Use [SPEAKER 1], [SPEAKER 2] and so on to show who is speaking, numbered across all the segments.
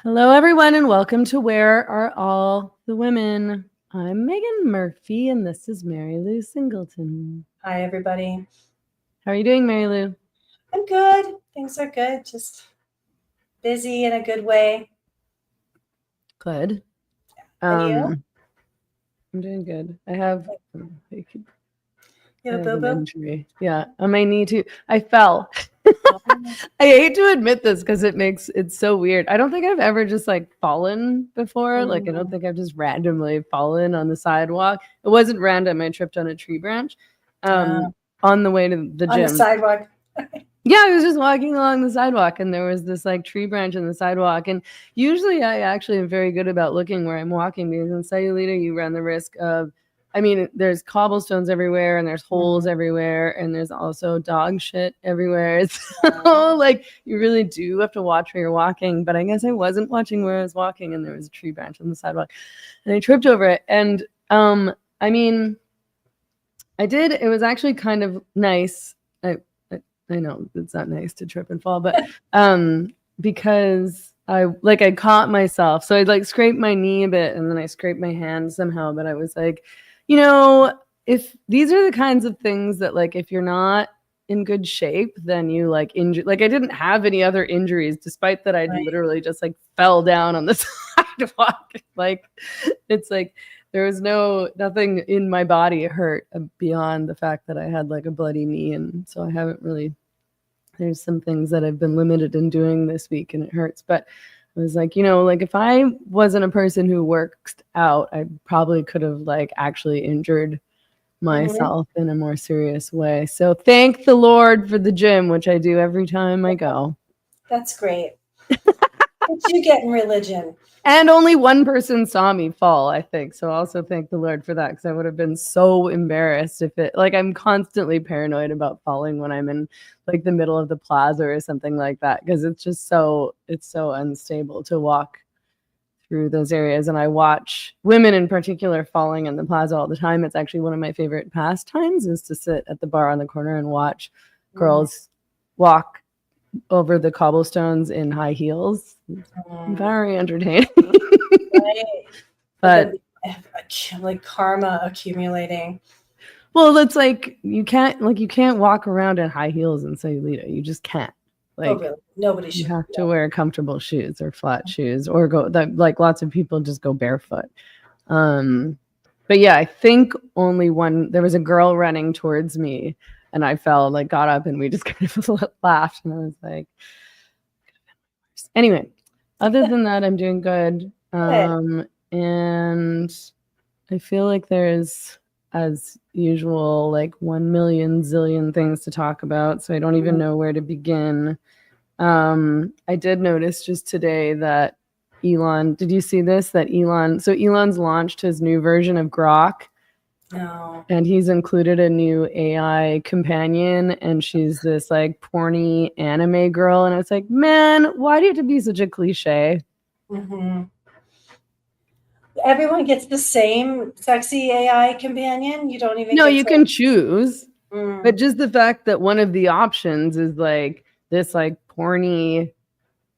[SPEAKER 1] Hello, everyone, and welcome to Where Are All the Women? I'm Meghan Murphy, and this is Mary Lou Singleton.
[SPEAKER 2] Hi, everybody.
[SPEAKER 1] How are you doing, Mary Lou?
[SPEAKER 2] I'm good. Things are good. Just busy in a good way.
[SPEAKER 1] Good.
[SPEAKER 2] And you?
[SPEAKER 1] I'm doing good. I have
[SPEAKER 2] You
[SPEAKER 1] an
[SPEAKER 2] have a boo-boo?
[SPEAKER 1] injury. Yeah, on my knee too. I fell. I hate to admit this because it's so weird. I don't think I've ever just like fallen before. Like I don't think I've just randomly fallen on the sidewalk. It wasn't random. I tripped on a tree branch on the way to the gym.
[SPEAKER 2] On the sidewalk.
[SPEAKER 1] Yeah, I was just walking along the sidewalk and there was this like tree branch in the sidewalk. And usually I actually am very good about looking where I'm walking because in Sayulita you run the risk of, there's cobblestones everywhere and there's holes everywhere and there's also dog shit everywhere. So like you really do have to watch where you're walking. But I guess I wasn't watching where I was walking and there was a tree branch on the sidewalk and I tripped over it. And I did. It was actually kind of nice. I know it's not nice to trip and fall, but because I caught myself. So I like scraped my knee a bit and then I scraped my hand somehow. But I was like, if these are the kinds of things that like if you're not in good shape, then you like injure. Like I didn't have any other injuries, despite that I literally just like fell down on the sidewalk. Like it's like there was nothing in my body hurt beyond the fact that I had like a bloody knee. And so I haven't really, there's some things that I've been limited in doing this week and it hurts. But I was like, like if I wasn't a person who worked out, I probably could have like actually injured myself in a more serious way. So thank the Lord for the gym, which I do every time I go.
[SPEAKER 2] That's great. What you get in religion?
[SPEAKER 1] And only one person saw me fall, I think. So also thank the Lord for that because I would have been so embarrassed if it, like I'm constantly paranoid about falling when I'm in like the middle of the plaza or something like that because it's so unstable to walk through those areas. And I watch women in particular falling in the plaza all the time. It's actually one of my favorite pastimes is to sit at the bar on the corner and watch girls walk over the cobblestones in high heels. Very entertaining. But
[SPEAKER 2] like karma accumulating.
[SPEAKER 1] Well, it's like you can't walk around in high heels in Sayulita. You just can't. Like
[SPEAKER 2] really? Nobody should.
[SPEAKER 1] You have to wear comfortable shoes or flat shoes or go like lots of people just go barefoot. But yeah, I think there was a girl running towards me and I fell, like got up and we just kind of laughed and I was like, anyway, other than that, I'm doing good. And I feel like there's, as usual, like 1 million zillion things to talk about. So I don't even know where to begin. I did notice just today that Elon, did you see this? That Elon's launched his new version of Grok.
[SPEAKER 2] No.
[SPEAKER 1] And he's included a new AI companion, and she's this like porny anime girl. And it's like, man, why do you have to be such a cliche?
[SPEAKER 2] Everyone gets the same sexy AI companion. You don't even.
[SPEAKER 1] No, you can choose, but just the fact that one of the options is like this like porny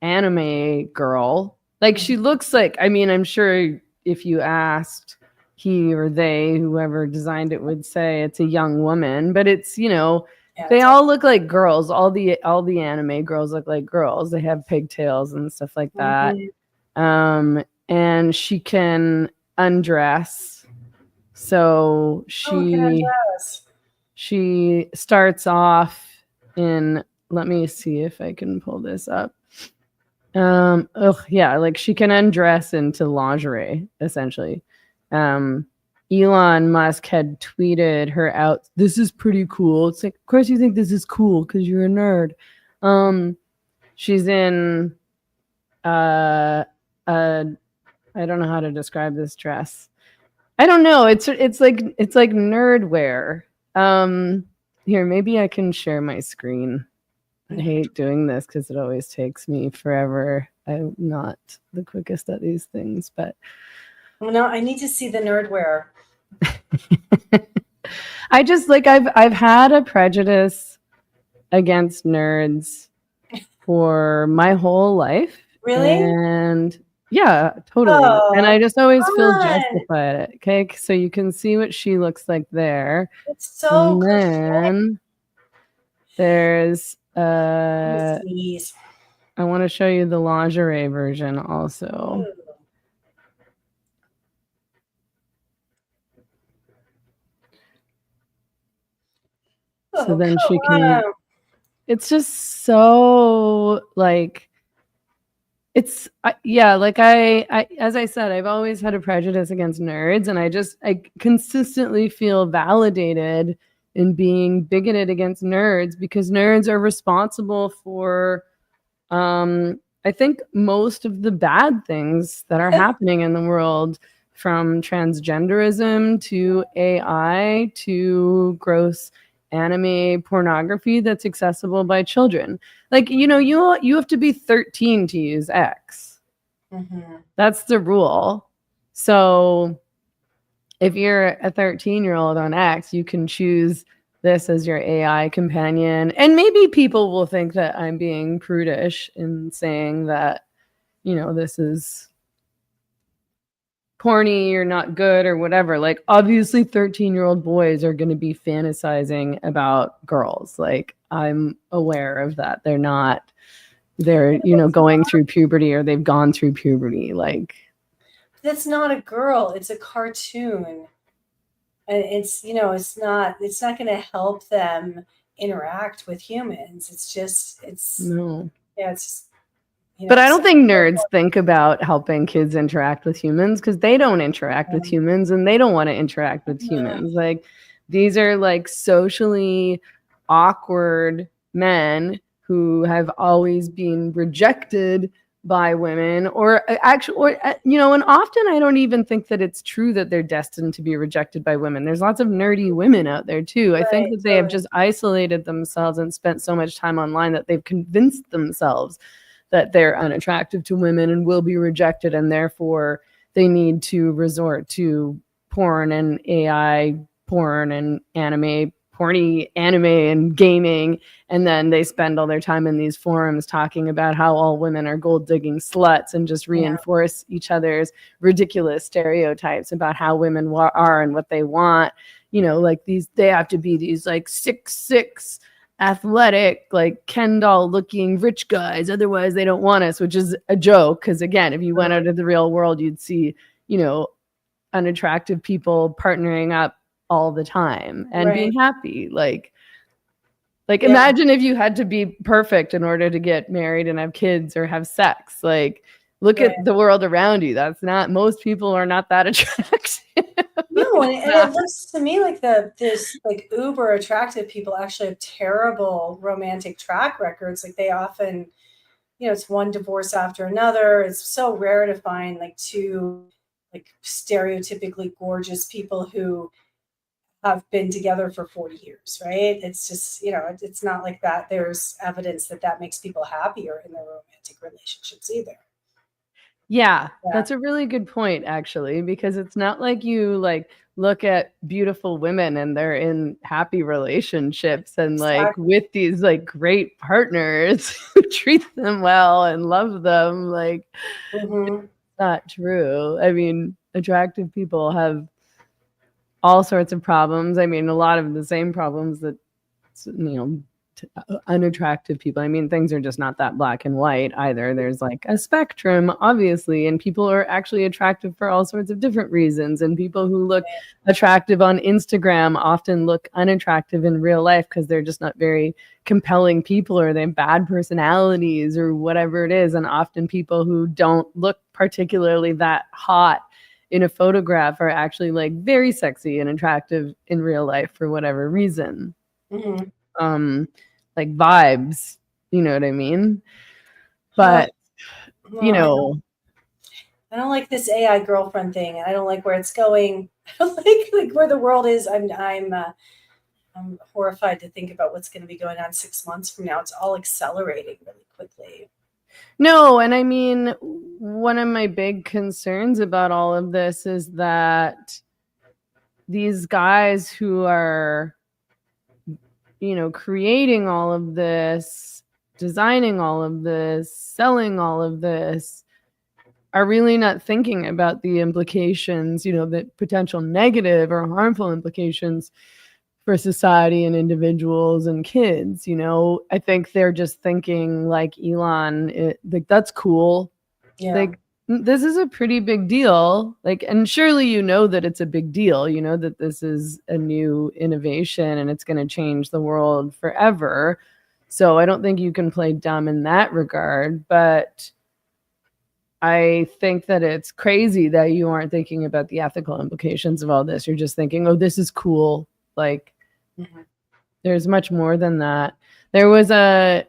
[SPEAKER 1] anime girl. Like she looks like, I'm sure if you asked he or they, whoever designed it, would say it's a young woman, but it's, they all look like girls. All the anime girls look like girls. They have pigtails and stuff like that. And she can undress. So she starts off in, let me see if I can pull this up. Like she can undress into lingerie, essentially. Elon Musk had tweeted her out. This is pretty cool. It's like, of course you think this is cool because you're a nerd. She's in I don't know how to describe this dress. I don't know. It's like nerd wear. Here, maybe I can share my screen. I hate doing this because it always takes me forever. I'm not the quickest at these things, but
[SPEAKER 2] no, I need to see the nerd wear.
[SPEAKER 1] I just like I've had a prejudice against nerds for my whole life.
[SPEAKER 2] Really?
[SPEAKER 1] And yeah, totally. And
[SPEAKER 2] Oh,
[SPEAKER 1] I just always
[SPEAKER 2] come
[SPEAKER 1] feel
[SPEAKER 2] on.
[SPEAKER 1] justified. Okay, so you can see what she looks like there.
[SPEAKER 2] It's so
[SPEAKER 1] And
[SPEAKER 2] cliche.
[SPEAKER 1] then there's
[SPEAKER 2] Let me sneeze.
[SPEAKER 1] I want to show you the lingerie version also.
[SPEAKER 2] Ooh.
[SPEAKER 1] So
[SPEAKER 2] Oh,
[SPEAKER 1] then she
[SPEAKER 2] come
[SPEAKER 1] can,
[SPEAKER 2] on.
[SPEAKER 1] it's just so like, it's yeah, like I as I said, I've always had a prejudice against nerds, and I consistently feel validated in being bigoted against nerds because nerds are responsible for I think most of the bad things that are happening in the world, from transgenderism to AI to gross anime pornography that's accessible by children. Like, you have to be 13 to use X.
[SPEAKER 2] Mm-hmm.
[SPEAKER 1] That's the rule. So if you're a 13-year-old on X, you can choose this as your AI companion. And maybe people will think that I'm being prudish in saying that, this is porny or not good or whatever. Like, obviously 13-year-old boys are going to be fantasizing about girls. Like, I'm aware of that. They're going through puberty, or they've gone through puberty. Like,
[SPEAKER 2] That's not a girl. It's a cartoon. And it's not going to help them interact with humans.
[SPEAKER 1] no.
[SPEAKER 2] Yeah, it's just,
[SPEAKER 1] But I don't
[SPEAKER 2] so
[SPEAKER 1] think nerds think about helping kids interact with humans because they don't interact with humans and they don't want to interact with humans. Like, these are like socially awkward men who have always been rejected by women, and often I don't even think that it's true that they're destined to be rejected by women. There's lots of nerdy women out there too. I think
[SPEAKER 2] right,
[SPEAKER 1] that they have just isolated themselves and spent so much time online that they've convinced themselves that they're unattractive to women and will be rejected, and therefore they need to resort to porn and AI porn and porny anime and gaming, and then they spend all their time in these forums talking about how all women are gold digging sluts and just reinforce each other's ridiculous stereotypes about how women are and what they want. Like, they have to be these like 6'6" athletic, like Ken doll looking rich guys, otherwise they don't want us, which is a joke, because again, if you went out of the real world, you'd see unattractive people partnering up all the time and being happy. Like imagine if you had to be perfect in order to get married and have kids or have sex. Like, look at the world around you. That's not, most people are not that attractive.
[SPEAKER 2] No, and it looks to me like this like uber attractive people actually have terrible romantic track records. Like, they often, it's one divorce after another. It's so rare to find like two like stereotypically gorgeous people who have been together for 40 years, right? It's just, it's not like that. There's evidence that makes people happier in their romantic relationships either.
[SPEAKER 1] Yeah, that's a really good point, actually, because it's not like you like look at beautiful women and they're in happy relationships and like with these like great partners who treat them well and love them. Like, it's not true. I mean, attractive people have all sorts of problems. I mean, a lot of the same problems that unattractive people. I mean, things are just not that black and white either. There's like a spectrum, obviously, and people are actually attractive for all sorts of different reasons. And people who look attractive on Instagram often look unattractive in real life because they're just not very compelling people, or they have bad personalities or whatever it is. And often people who don't look particularly that hot in a photograph are actually like very sexy and attractive in real life for whatever reason. Like vibes, you know what I mean? But
[SPEAKER 2] I don't like this AI girlfriend thing, and I don't like where it's going. I don't like where the world is. I'm horrified to think about what's going to be going on 6 months from now. It's all accelerating really quickly.
[SPEAKER 1] No, and I mean, one of my big concerns about all of this is that these guys who are creating all of this designing all of this, selling all of this, are really not thinking about the implications, the potential negative or harmful implications for society and individuals and kids. I think they're just thinking like Elon, like, that's cool.
[SPEAKER 2] Yeah.
[SPEAKER 1] Like, this is a pretty big deal. Like, and surely that it's a big deal. That this is a new innovation and it's going to change the world forever. So I don't think you can play dumb in that regard. But I think that it's crazy that you aren't thinking about the ethical implications of all this. You're just thinking, oh, this is cool. Like, there's much more than that. There was an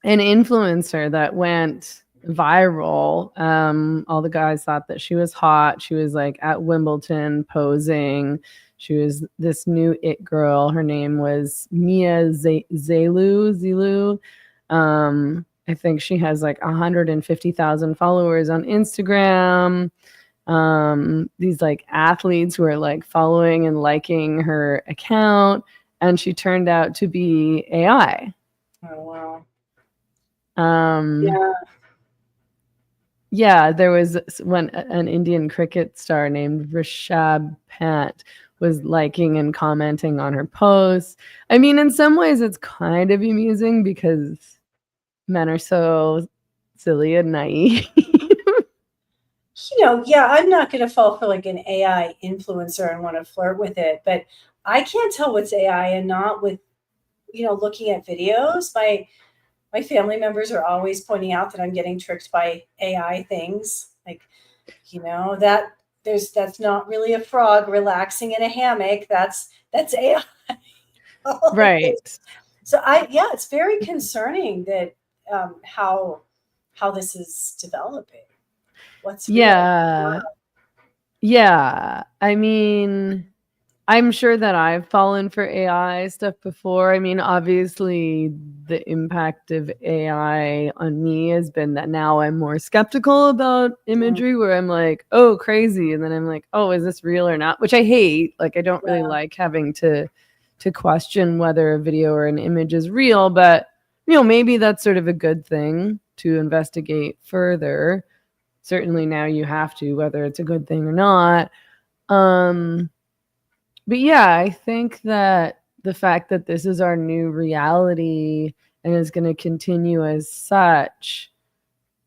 [SPEAKER 1] influencer that went viral. All the guys thought that she was hot. She was like at Wimbledon posing. She was this new it girl. Her name was Mia Zelu. I think she has like 150,000 followers on Instagram. These like athletes who are like following and liking her account, and she turned out to be AI.
[SPEAKER 2] Oh wow.
[SPEAKER 1] Yeah, there was when an Indian cricket star named Rishabh Pant was liking and commenting on her posts. I mean, in some ways it's kind of amusing because men are so silly and naive.
[SPEAKER 2] I'm not going to fall for like an AI influencer and want to flirt with it, but I can't tell what's AI and not with, looking at videos. My family members are always pointing out that I'm getting tricked by AI things. Like, that's not really a frog relaxing in a hammock. That's AI.
[SPEAKER 1] Right.
[SPEAKER 2] So it's very concerning that how this is developing. What's real?
[SPEAKER 1] Yeah. I mean, I'm sure that I've fallen for AI stuff before. I mean, obviously, the impact of AI on me has been that now I'm more skeptical about imagery, where I'm like, oh, crazy. And then I'm like, oh, is this real or not? Which I hate. Like, I don't really like having to question whether a video or an image is real. But, maybe that's sort of a good thing to investigate further. Certainly now you have to, whether it's a good thing or not. But yeah, I think that the fact that this is our new reality and is going to continue as such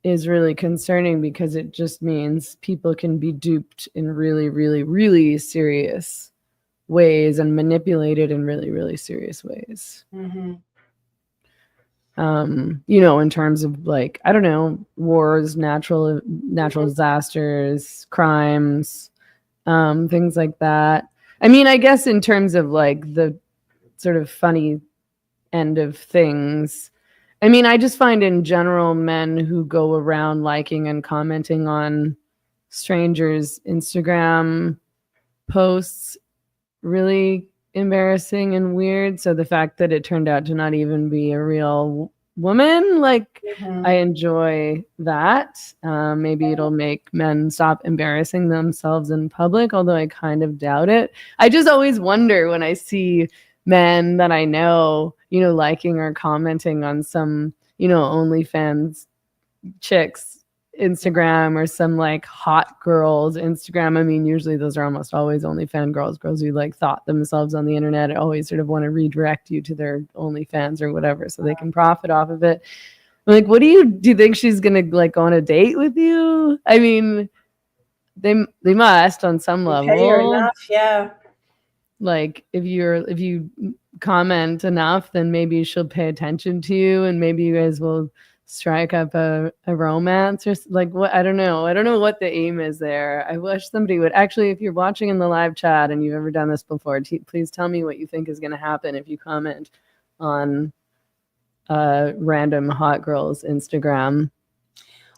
[SPEAKER 1] is really concerning, because it just means people can be duped in really, really, really serious ways and manipulated in really, really serious ways.
[SPEAKER 2] Mm-hmm.
[SPEAKER 1] In terms of like, I don't know, wars, natural disasters, crimes, things like that. I mean, I guess in terms of like the sort of funny end of things, I mean, I just find in general men who go around liking and commenting on strangers' Instagram posts really embarrassing and weird. So the fact that it turned out to not even be a real woman, like, I enjoy that. Maybe it'll make men stop embarrassing themselves in public, although I kind of doubt it. I just always wonder when I see men that I know, liking or commenting on some, OnlyFans chicks Instagram or some like hot girls Instagram. I mean, usually those are almost always OnlyFans girls who like thought themselves on the internet, always sort of want to redirect you to their OnlyFans or whatever so they can profit off of it. I'm like, do you think she's gonna like go on a date with you? I mean, they must on some level.
[SPEAKER 2] Pay her enough, yeah.
[SPEAKER 1] Like if you comment enough, then maybe she'll pay attention to you, and maybe you guys will strike up a romance or like what. I don't know what the aim is there. I wish somebody would actually, if you're watching in the live chat and you've ever done this before, please tell me what you think is going to happen if you comment on random hot girl's Instagram.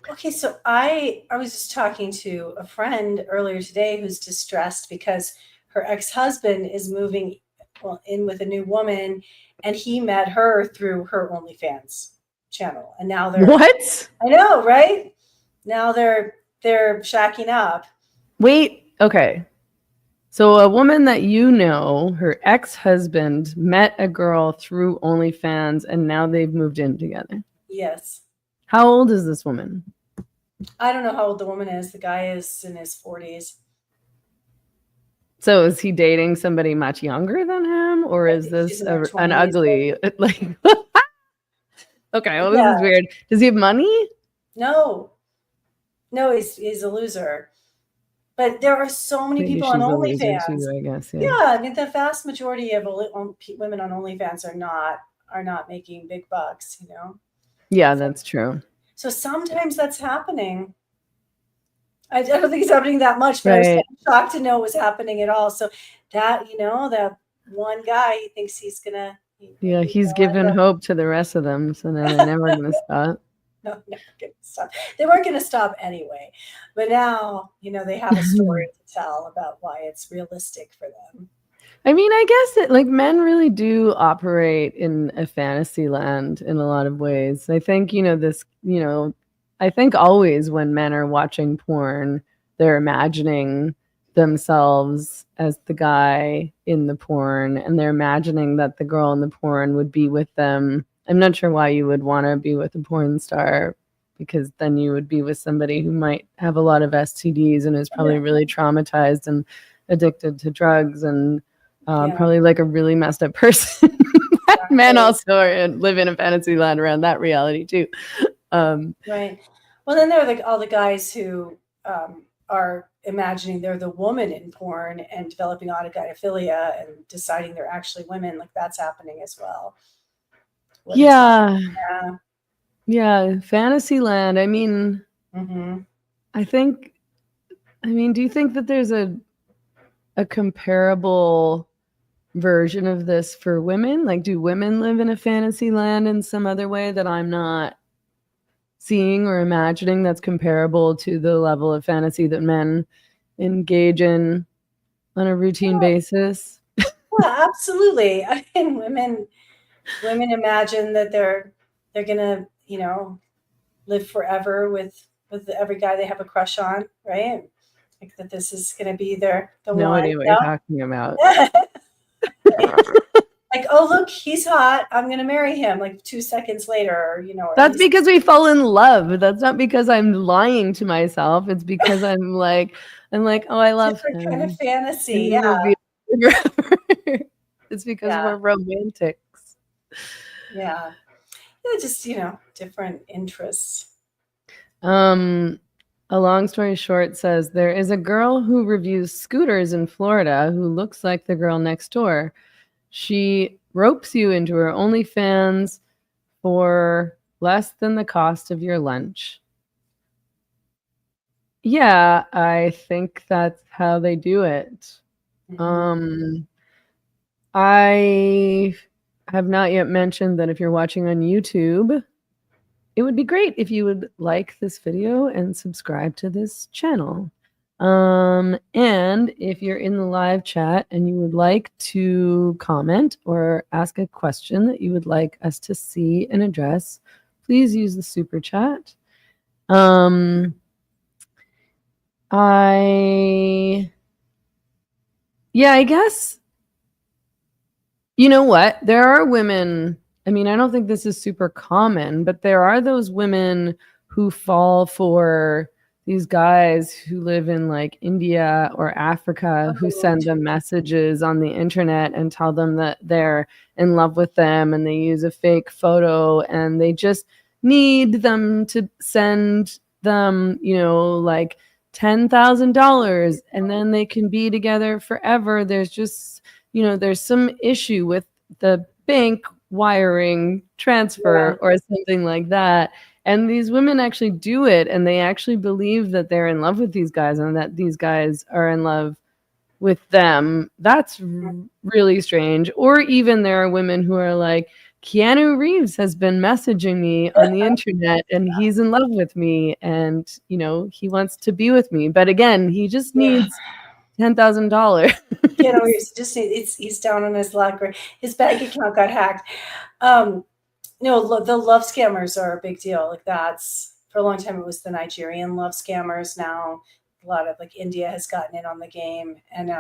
[SPEAKER 2] Okay, so I was just talking to a friend earlier today who's distressed because her ex-husband is moving in with a new woman, and he met her through her OnlyFans channel, and now they're
[SPEAKER 1] what?
[SPEAKER 2] I know, right? Now they're shacking up.
[SPEAKER 1] Wait, okay. So a woman that you know, her ex-husband met a girl through OnlyFans, and now they've moved in together.
[SPEAKER 2] Yes.
[SPEAKER 1] How old is this woman?
[SPEAKER 2] I don't know how old the woman is. The guy is in his 40s.
[SPEAKER 1] So is he dating somebody much younger than him, or is
[SPEAKER 2] She's
[SPEAKER 1] this
[SPEAKER 2] in her
[SPEAKER 1] an
[SPEAKER 2] 20s.
[SPEAKER 1] ugly like? Okay, well, this
[SPEAKER 2] Yeah.
[SPEAKER 1] is weird. Does he have money?
[SPEAKER 2] No, he's a loser. But there are so many
[SPEAKER 1] Maybe
[SPEAKER 2] people on
[SPEAKER 1] she's a loser
[SPEAKER 2] OnlyFans.
[SPEAKER 1] too, I guess. Yeah.
[SPEAKER 2] Yeah, I mean the vast majority of women on OnlyFans are not making big bucks, you know.
[SPEAKER 1] Yeah, that's true.
[SPEAKER 2] So sometimes that's happening. I don't think it's happening that much, but I was
[SPEAKER 1] Right.
[SPEAKER 2] shocked to know it was happening at all. So that, you know, that one guy, he thinks he's gonna.
[SPEAKER 1] Yeah, he's given hope to the rest of them, so now they're never going to stop.
[SPEAKER 2] No, never gonna stop. They weren't going to stop anyway, but now, you know, they have a story to tell about why it's realistic for them.
[SPEAKER 1] I mean, I guess that like men really do operate in a fantasy land in a lot of ways. I think, I think always when men are watching porn, they're imagining themselves as the guy in the porn, and they're imagining that the girl in the porn would be with them. I'm not sure why you would want to be with a porn star, because then you would be with somebody who might have a lot of STDs and is probably really traumatized and addicted to drugs and probably like a really messed up person. Men also live in a fantasy land around that reality too.
[SPEAKER 2] Right. Well, then there are like all the guys who are imagining they're the woman in porn and developing autogynephilia and deciding they're actually women. Like that's happening as well.
[SPEAKER 1] Yeah. Fantasy land. I mean, I mean, do you think that there's a comparable version of this for women? Like, do women live in a fantasy land in some other way that I'm not seeing or imagining that's comparable to the level of fantasy that men engage in on a routine basis?
[SPEAKER 2] Yeah, absolutely. I mean, women imagine that they're gonna, you know, live forever with every guy they have a crush on, right? Like that this is gonna be the
[SPEAKER 1] No
[SPEAKER 2] one.
[SPEAKER 1] idea what you're talking about.
[SPEAKER 2] Like, oh look, he's hot. I'm gonna marry him. Like 2 seconds later, you know.
[SPEAKER 1] That's because we fall in love. That's not because I'm lying to myself. It's because I'm like, oh, I love
[SPEAKER 2] different
[SPEAKER 1] him.
[SPEAKER 2] kind of fantasy.
[SPEAKER 1] And
[SPEAKER 2] Yeah.
[SPEAKER 1] It's because we're romantics.
[SPEAKER 2] Yeah. Just, you know, different interests.
[SPEAKER 1] A long story short says there is a girl who reviews scooters in Florida who looks like the girl next door. She ropes you into her OnlyFans for less than the cost of your lunch. Yeah, I think that's how they do it. I have not yet mentioned that if you're watching on YouTube, it would be great if you would like this video and subscribe to this channel. And if you're in the live chat and you would like to comment or ask a question that you would like us to see and address, please use the super chat. I guess, you know what? There are women, I mean, I don't think this is super common, but there are those women who fall for these guys who live in like India or Africa who send them messages on the internet and tell them that they're in love with them, and they use a fake photo and they just need them to send them, you know, like $10,000 and then they can be together forever. There's just, you know, there's some issue with the bank wiring transfer or something like that. And these women actually do it, and they actually believe that they're in love with these guys and that these guys are in love with them. That's really strange. Or even there are women who are like, Keanu Reeves has been messaging me on the internet and he's in love with me and, you know, he wants to be with me. But again, he just needs $10,000.
[SPEAKER 2] You know, he's down on his luck, or his bank account got hacked. No, the love scammers are a big deal. Like that's, for a long time it was the Nigerian love scammers. Now a lot of like India has gotten in on the game, and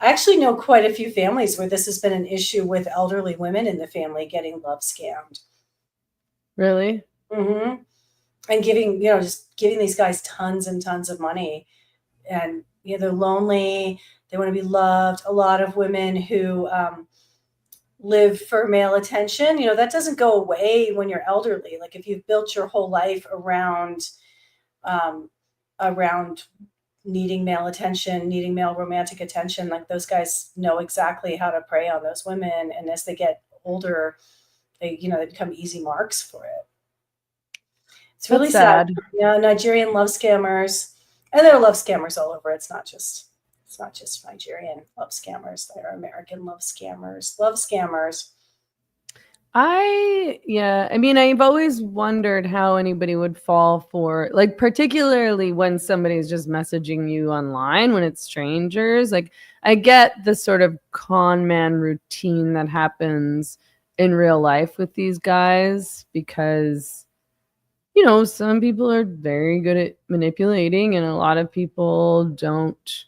[SPEAKER 2] I actually know quite a few families where this has been an issue with elderly women in the family getting love scammed.
[SPEAKER 1] Really?
[SPEAKER 2] Mm-hmm. And just giving these guys tons and tons of money. And, they're lonely. They want to be loved. A lot of women who live for male attention, that doesn't go away when you're elderly. Like if you've built your whole life um, around needing male attention, needing male romantic attention, like those guys know exactly how to prey on those women. And as they get older, they become easy marks for it. It's really sad. Nigerian love scammers, and there are love scammers all over. It's not just Nigerian love scammers. There are American love scammers. Love scammers.
[SPEAKER 1] I mean, I've always wondered how anybody would fall for, like, particularly when somebody's just messaging you online, when it's strangers. Like, I get the sort of con man routine that happens in real life with these guys because, some people are very good at manipulating and a lot of people don't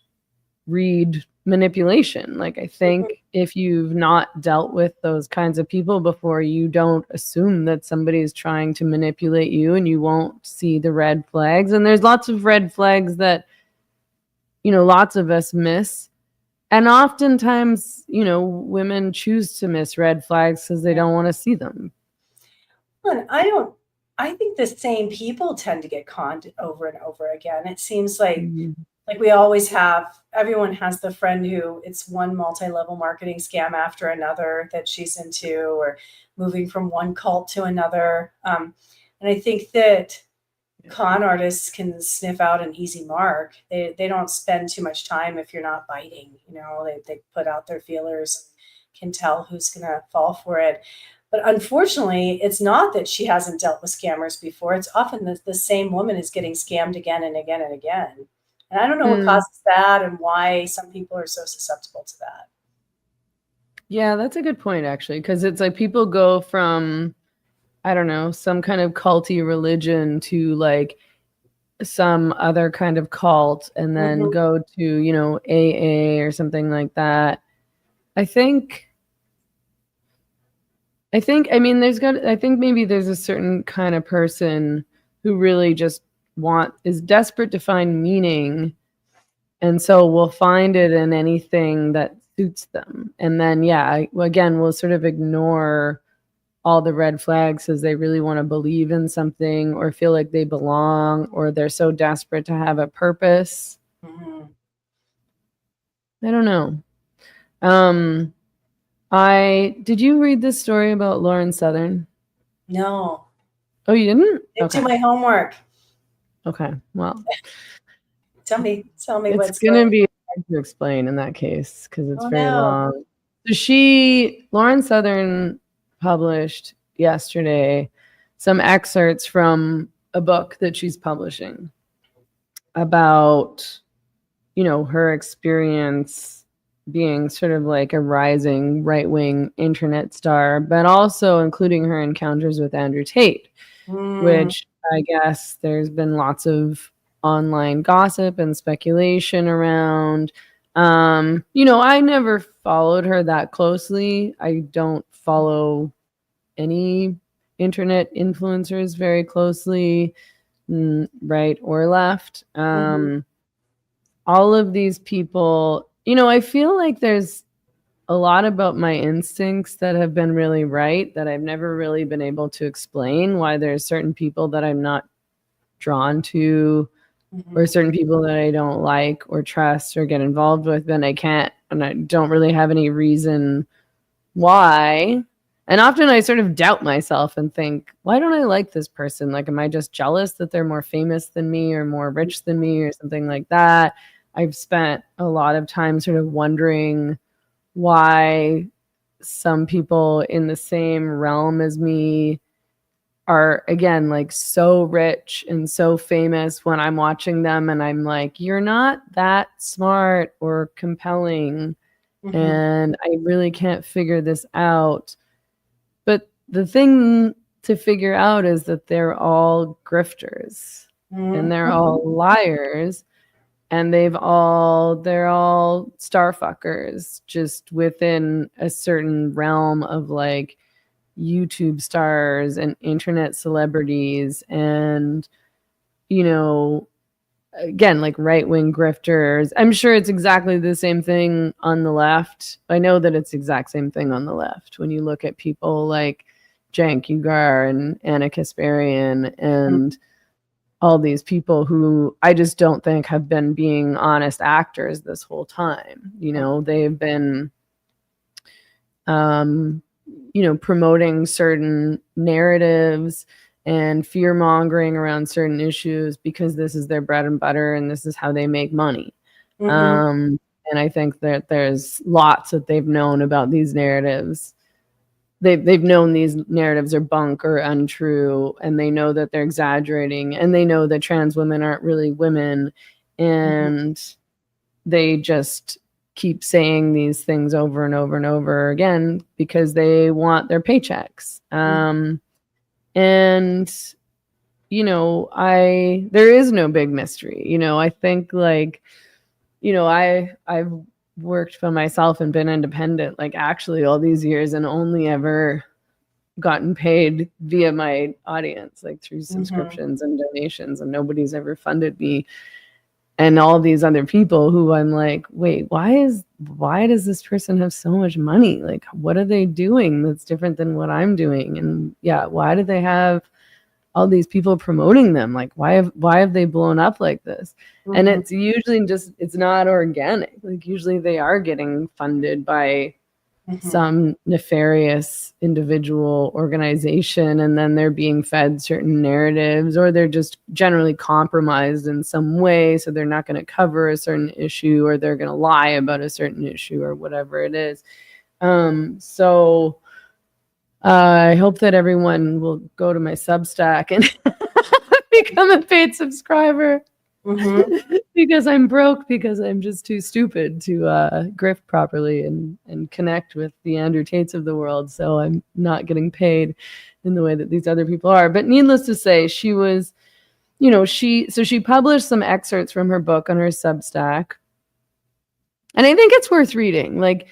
[SPEAKER 1] read manipulation. Like, I think if you've not dealt with those kinds of people before, you don't assume that somebody is trying to manipulate you and you won't see the red flags. And there's lots of red flags that, lots of us miss. And oftentimes, women choose to miss red flags because they don't want to see them.
[SPEAKER 2] Well, I think the same people tend to get conned over and over again. It seems like we always have, everyone has the friend who it's one multi-level marketing scam after another that she's into, or moving from one cult to another. And I think that con artists can sniff out an easy mark. They don't spend too much time if you're not biting. They put out their feelers and can tell who's going to fall for it. But unfortunately, it's not that she hasn't dealt with scammers before. It's often that the same woman is getting scammed again and again and again. And I don't know what causes that and why some people are so susceptible to that.
[SPEAKER 1] Yeah, that's a good point, actually, because it's like people go from, I don't know, some kind of culty religion to like some other kind of cult and then go to, AA or something like that. I think, I mean, I think maybe there's a certain kind of person who really just is desperate to find meaning. And so we'll find it in anything that suits them. And then, again, we'll sort of ignore all the red flags because they really want to believe in something or feel like they belong, or they're so desperate to have a purpose. I don't know. Did you read this story about Lauren Southern?
[SPEAKER 2] No.
[SPEAKER 1] Oh, you didn't?
[SPEAKER 2] I didn't do my homework.
[SPEAKER 1] Okay. Well,
[SPEAKER 2] tell me
[SPEAKER 1] it's going to be hard to explain in that case because it's very long. So Lauren Southern published yesterday some excerpts from a book that she's publishing about, her experience being sort of like a rising right-wing internet star, but also including her encounters with Andrew Tate, which I guess there's been lots of online gossip and speculation around. I never followed her that closely. I don't follow any internet influencers very closely, right or left. All of these people, I feel like there's a lot about my instincts that have been really right that I've never really been able to explain why there's certain people that I'm not drawn to or certain people that I don't like or trust or get involved with, and I don't really have any reason why. And often I sort of doubt myself and think, why don't I like this person? Like, am I just jealous that they're more famous than me or more rich than me or something like that? I've spent a lot of time sort of wondering why some people in the same realm as me are, again, like so rich and so famous when I'm watching them and I'm like, you're not that smart or compelling. And I really can't figure this out. But the thing to figure out is that they're all grifters and they're all liars. and they're all star fuckers, just within a certain realm of like YouTube stars and internet celebrities, and again, like right-wing grifters. I'm sure it's exactly the same thing on the left. I know that it's the exact same thing on the left when you look at people like Cenk Uygur and Anna Kasparian and all these people who I just don't think have been being honest actors this whole time. They've been promoting certain narratives and fear mongering around certain issues because this is their bread and butter and this is how they make money. And I think that there's lots that they've known about these narratives. They've known these narratives are bunk or untrue, and they know that they're exaggerating, and they know that trans women aren't really women, and they just keep saying these things over and over and over again because they want their paychecks. And there is no big mystery. I think like, I've worked for myself and been independent like actually all these years and only ever gotten paid via my audience, like through subscriptions and donations, and nobody's ever funded me. And all these other people who I'm like, wait, why does this person have so much money? Like, what are they doing that's different than what I'm doing? And yeah, why do they have all these people promoting them? Like, why have they blown up like this? And it's usually it's not organic. Like usually they are getting funded by some nefarious individual organization, and then they're being fed certain narratives, or they're just generally compromised in some way, so they're not going to cover a certain issue, or they're going to lie about a certain issue, or whatever it is. So I hope that everyone will go to my Substack and become a paid subscriber. Because I'm broke, because I'm just too stupid to grift properly and connect with the Andrew Tates of the world. So I'm not getting paid in the way that these other people are. But needless to say, she was, she published some excerpts from her book on her Substack. And I think it's worth reading. Like,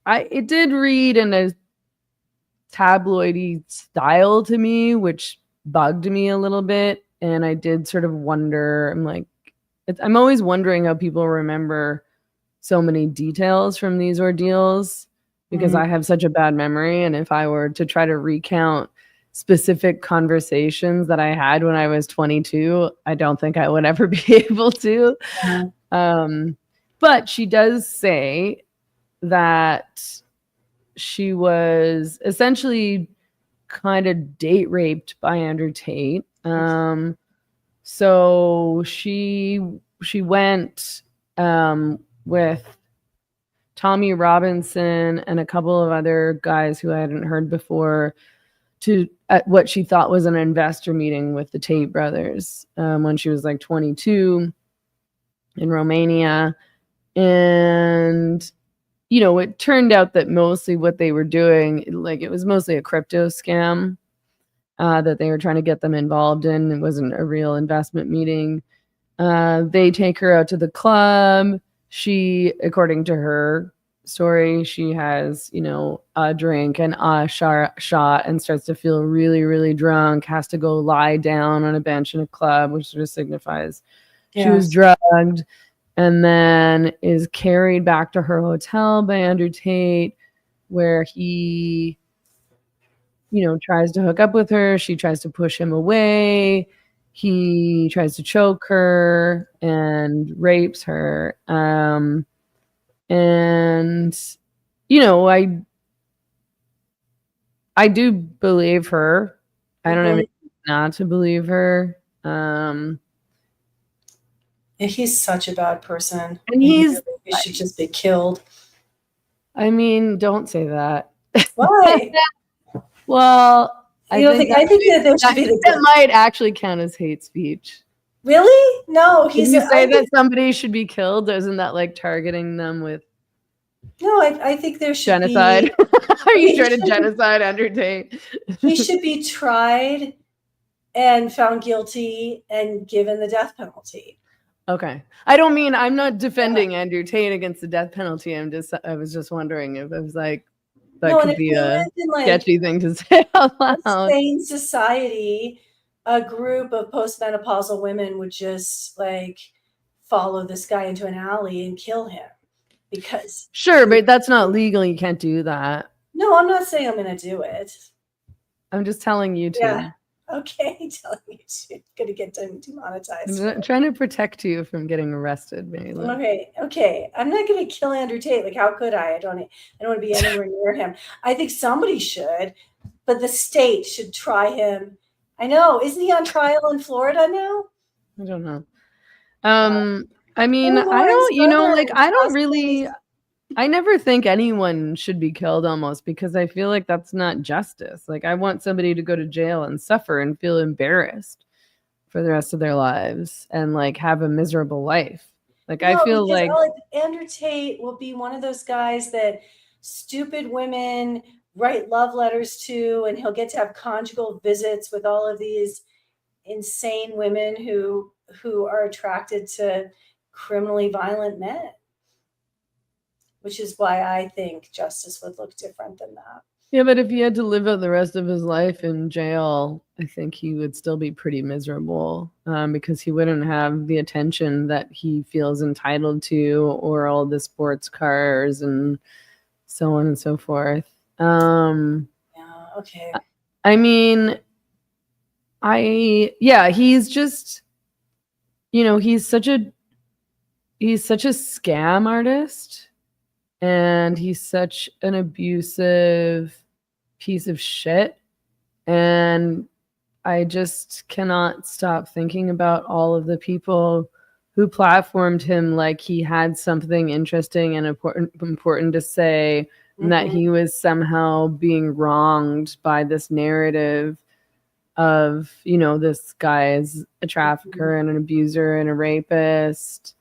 [SPEAKER 1] it did read in a tabloidy style to me, which bugged me a little bit. And I did sort of wonder, I'm always wondering how people remember so many details from these ordeals, because I have such a bad memory. And if I were to try to recount specific conversations that I had when I was 22, I don't think I would ever be able to. But she does say that she was essentially kind of date raped by Andrew Tate. So she went with Tommy Robinson and a couple of other guys who I hadn't heard before at what she thought was an investor meeting with the Tate brothers when she was like 22 in Romania. And, it turned out that mostly what they were doing, like it was mostly a crypto scam. That they were trying to get them involved in. It wasn't a real investment meeting. They take her out to the club. She, according to her story, she has, a drink and a shot and starts to feel really, really drunk, has to go lie down on a bench in a club, which sort of signifies she was drugged, and then is carried back to her hotel by Andrew Tate, where he tries to hook up with her. She tries to push him away. He tries to choke her and rapes her. And, I do believe her. I don't know not to believe her.
[SPEAKER 2] He's such a bad person.
[SPEAKER 1] And
[SPEAKER 2] he should just be killed.
[SPEAKER 1] I mean, don't say that.
[SPEAKER 2] Why?
[SPEAKER 1] Well, I think that might actually count as hate speech.
[SPEAKER 2] Really? No,
[SPEAKER 1] Can you say that somebody should be killed? Isn't that like targeting them with?
[SPEAKER 2] No, I think there should
[SPEAKER 1] genocide. Are you trying to genocide Andrew Tate?
[SPEAKER 2] He should be tried and found guilty and given the death penalty.
[SPEAKER 1] Okay. I'm not defending Andrew Tate against the death penalty. I was just wondering if it was like, that could be a sketchy thing to say out loud.
[SPEAKER 2] Sane society, a group of postmenopausal women would just like follow this guy into an alley and kill him because.
[SPEAKER 1] Sure, but that's not legal. You can't do that.
[SPEAKER 2] No, I'm not saying I'm going to do it.
[SPEAKER 1] I'm just telling you to.
[SPEAKER 2] Yeah. Okay, telling you to. Going to get demonetized.
[SPEAKER 1] I'm trying to protect you from getting arrested, Mary Lou.
[SPEAKER 2] Okay. I'm not going to kill Andrew Tate. Like, how could I? I don't want to be anywhere near him. I think somebody should, but the state should try him. I know. Isn't he on trial in Florida now?
[SPEAKER 1] I don't know. I mean, I don't really. I never think anyone should be killed almost because I feel like that's not justice. Like I want somebody to go to jail and suffer and feel embarrassed for the rest of their lives and like have a miserable life. Like I feel like
[SPEAKER 2] Andrew Tate will be one of those guys that stupid women write love letters to, and he'll get to have conjugal visits with all of these insane women who are attracted to criminally violent men. Which is why I think justice would look different than that.
[SPEAKER 1] Yeah, but if he had to live out the rest of his life in jail, I think he would still be pretty miserable because he wouldn't have the attention that he feels entitled to or all the sports cars and so on and so forth.
[SPEAKER 2] Yeah, okay.
[SPEAKER 1] I mean, he's just, he's such a scam artist. And he's such an abusive piece of shit. And I just cannot stop thinking about all of the people who platformed him like he had something interesting and important to say, and that he was somehow being wronged by this narrative of, this guy is a trafficker and an abuser and a rapist.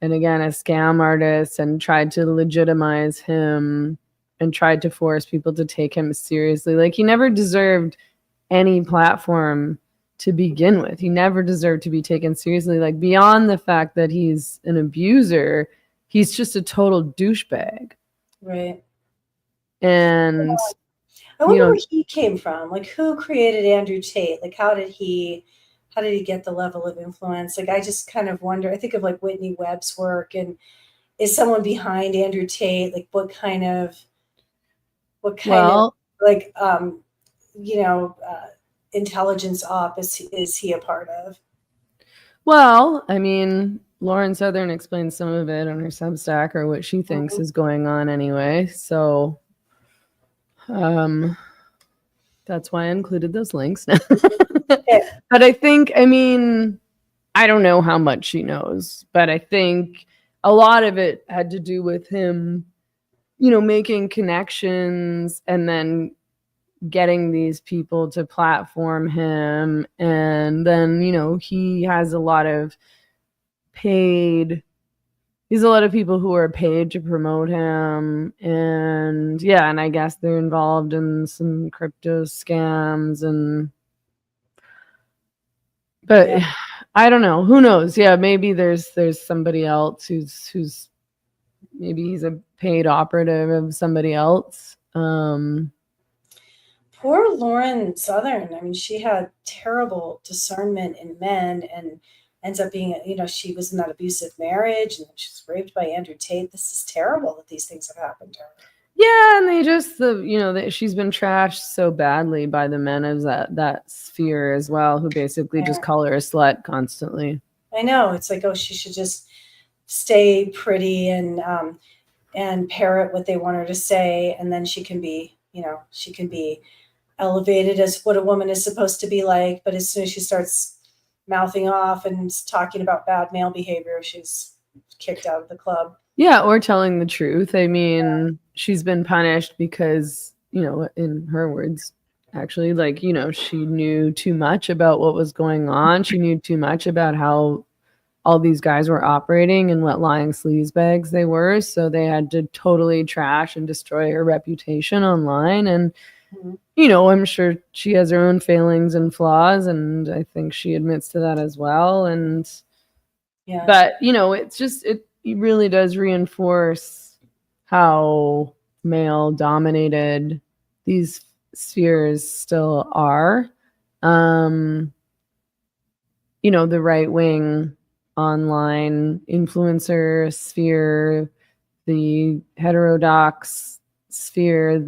[SPEAKER 1] And again, a scam artist, and tried to legitimize him and tried to force people to take him seriously. Like he never deserved any platform to begin with. He never deserved to be taken seriously. Like beyond the fact that he's an abuser, he's just a total douchebag.
[SPEAKER 2] Right.
[SPEAKER 1] And
[SPEAKER 2] I wonder where he came from. Like who created Andrew Tate? Like how did he get the level of influence? Like, I just kind of wonder, I think of like Whitney Webb's work, and is someone behind Andrew Tate? Like what kind of intelligence op is he a part of?
[SPEAKER 1] Well, I mean, Lauren Southern explains some of it on her Substack, or what she thinks is going on anyway. So, that's why I included those links. But I think, I don't know how much she knows, but I think a lot of it had to do with him, making connections and then getting these people to platform him. And then, he has a lot of people who are paid to promote him. And yeah, and I guess they're involved in some crypto scams but I don't know. Who knows? Yeah, maybe there's somebody else who's maybe he's a paid operative of somebody else.
[SPEAKER 2] Poor Lauren Southern. She had terrible discernment in men and ends up being, she was in that abusive marriage and she was raped by Andrew Tate. This is terrible that these things have happened to her.
[SPEAKER 1] Yeah, and they just she's been trashed so badly by the men of that sphere as well, who basically just call her a slut constantly.
[SPEAKER 2] I know. It's like, oh, she should just stay pretty and parrot what they want her to say, and then she can be elevated as what a woman is supposed to be like. But as soon as she starts mouthing off and talking about bad male behavior, she's kicked out of the club.
[SPEAKER 1] Yeah, or telling the truth. She's been punished because, in her words, actually, she knew too much about what was going on. She knew too much about how all these guys were operating and what lying sleazebags they were. So they had to totally trash and destroy her reputation online. And, I'm sure she has her own failings and flaws. And I think she admits to that as well. And
[SPEAKER 2] Yeah.
[SPEAKER 1] But, it's just, it really does reinforce how male dominated these spheres still are. The right wing online influencer sphere, the heterodox sphere,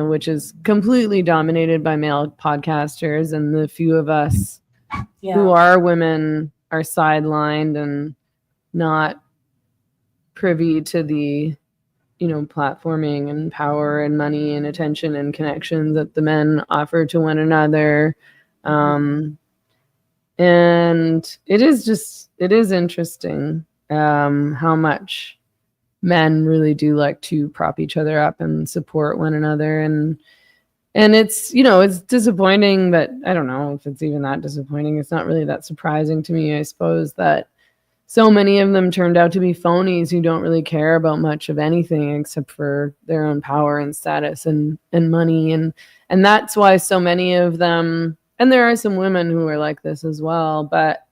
[SPEAKER 1] which is completely dominated by male podcasters, and the few of us who are women are sidelined and not privy to the platforming and power and money and attention and connections that the men offer to one another. And it is interesting how much men really do like to prop each other up and support one another. And it's, it's disappointing, but I don't know if it's even that disappointing. It's not really that surprising to me, I suppose, that so many of them turned out to be phonies who don't really care about much of anything except for their own power and status and money. And that's why so many of them, and there are some women who are like this as well, but,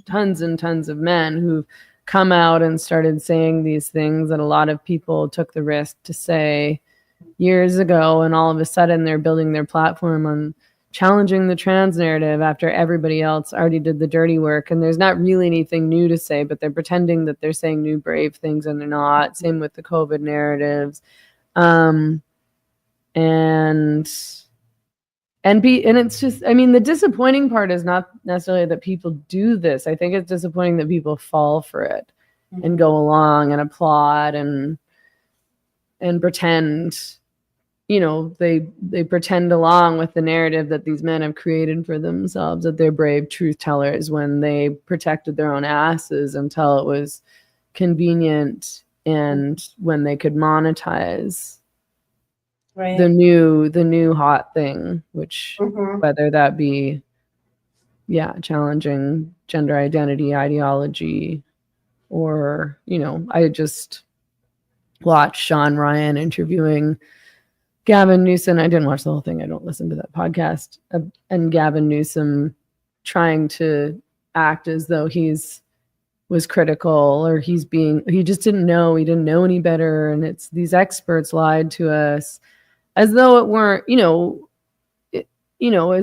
[SPEAKER 1] tons and tons of men who've come out and started saying these things that a lot of people took the risk to say years ago. And all of a sudden they're building their platform on challenging the trans narrative after everybody else already did the dirty work. And there's not really anything new to say, but they're pretending that they're saying new brave things and they're not. Same with the COVID narratives. And it's just, the disappointing part is not necessarily that people do this. I think it's disappointing that people fall for it and go along and applaud and pretend, they pretend along with the narrative that these men have created for themselves, that they're brave truth tellers, when they protected their own asses until it was convenient and when they could monetize the new hot thing, which whether that be challenging gender identity ideology, or I just watched Sean Ryan interviewing Gavin Newsom. I didn't watch the whole thing, I don't listen to that podcast, and Gavin Newsom trying to act as though was critical, or he just didn't know any better, and it's these experts lied to us, as though it weren't, as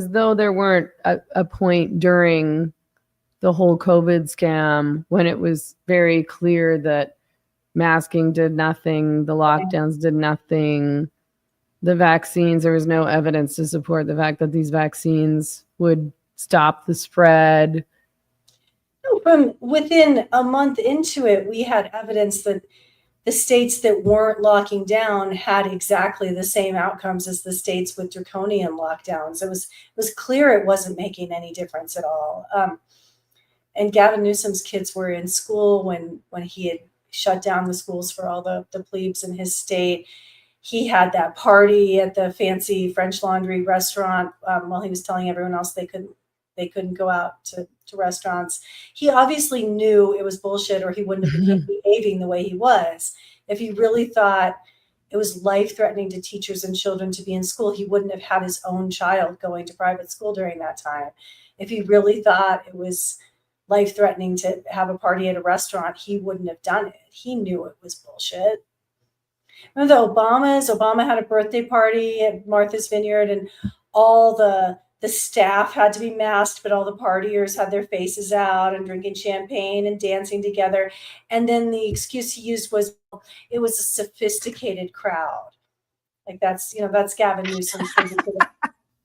[SPEAKER 1] though there weren't a point during the whole COVID scam when it was very clear that masking did nothing, the lockdowns did nothing, the vaccines, there was no evidence to support the fact that these vaccines would stop the spread.
[SPEAKER 2] From within a month into it, we had evidence that the states that weren't locking down had exactly the same outcomes as the states with draconian lockdowns. It was clear it wasn't making any difference at all. And Gavin Newsom's kids were in school when he had shut down the schools for all the plebes in his state. He had that party at the fancy French Laundry restaurant while he was telling everyone else they couldn't go out to restaurants. He obviously knew it was bullshit, or he wouldn't have been behaving the way he was. If he really thought it was life-threatening to teachers and children to be in school, he wouldn't have had his own child going to private school during that time. If he really thought it was life-threatening to have a party at a restaurant, he wouldn't have done it. He knew it was bullshit. Remember the Obama had a birthday party at Martha's Vineyard, and all the staff had to be masked, but all the partiers had their faces out and drinking champagne and dancing together. And then the excuse he used was it was a sophisticated crowd. Like that's Gavin Newsom's thing.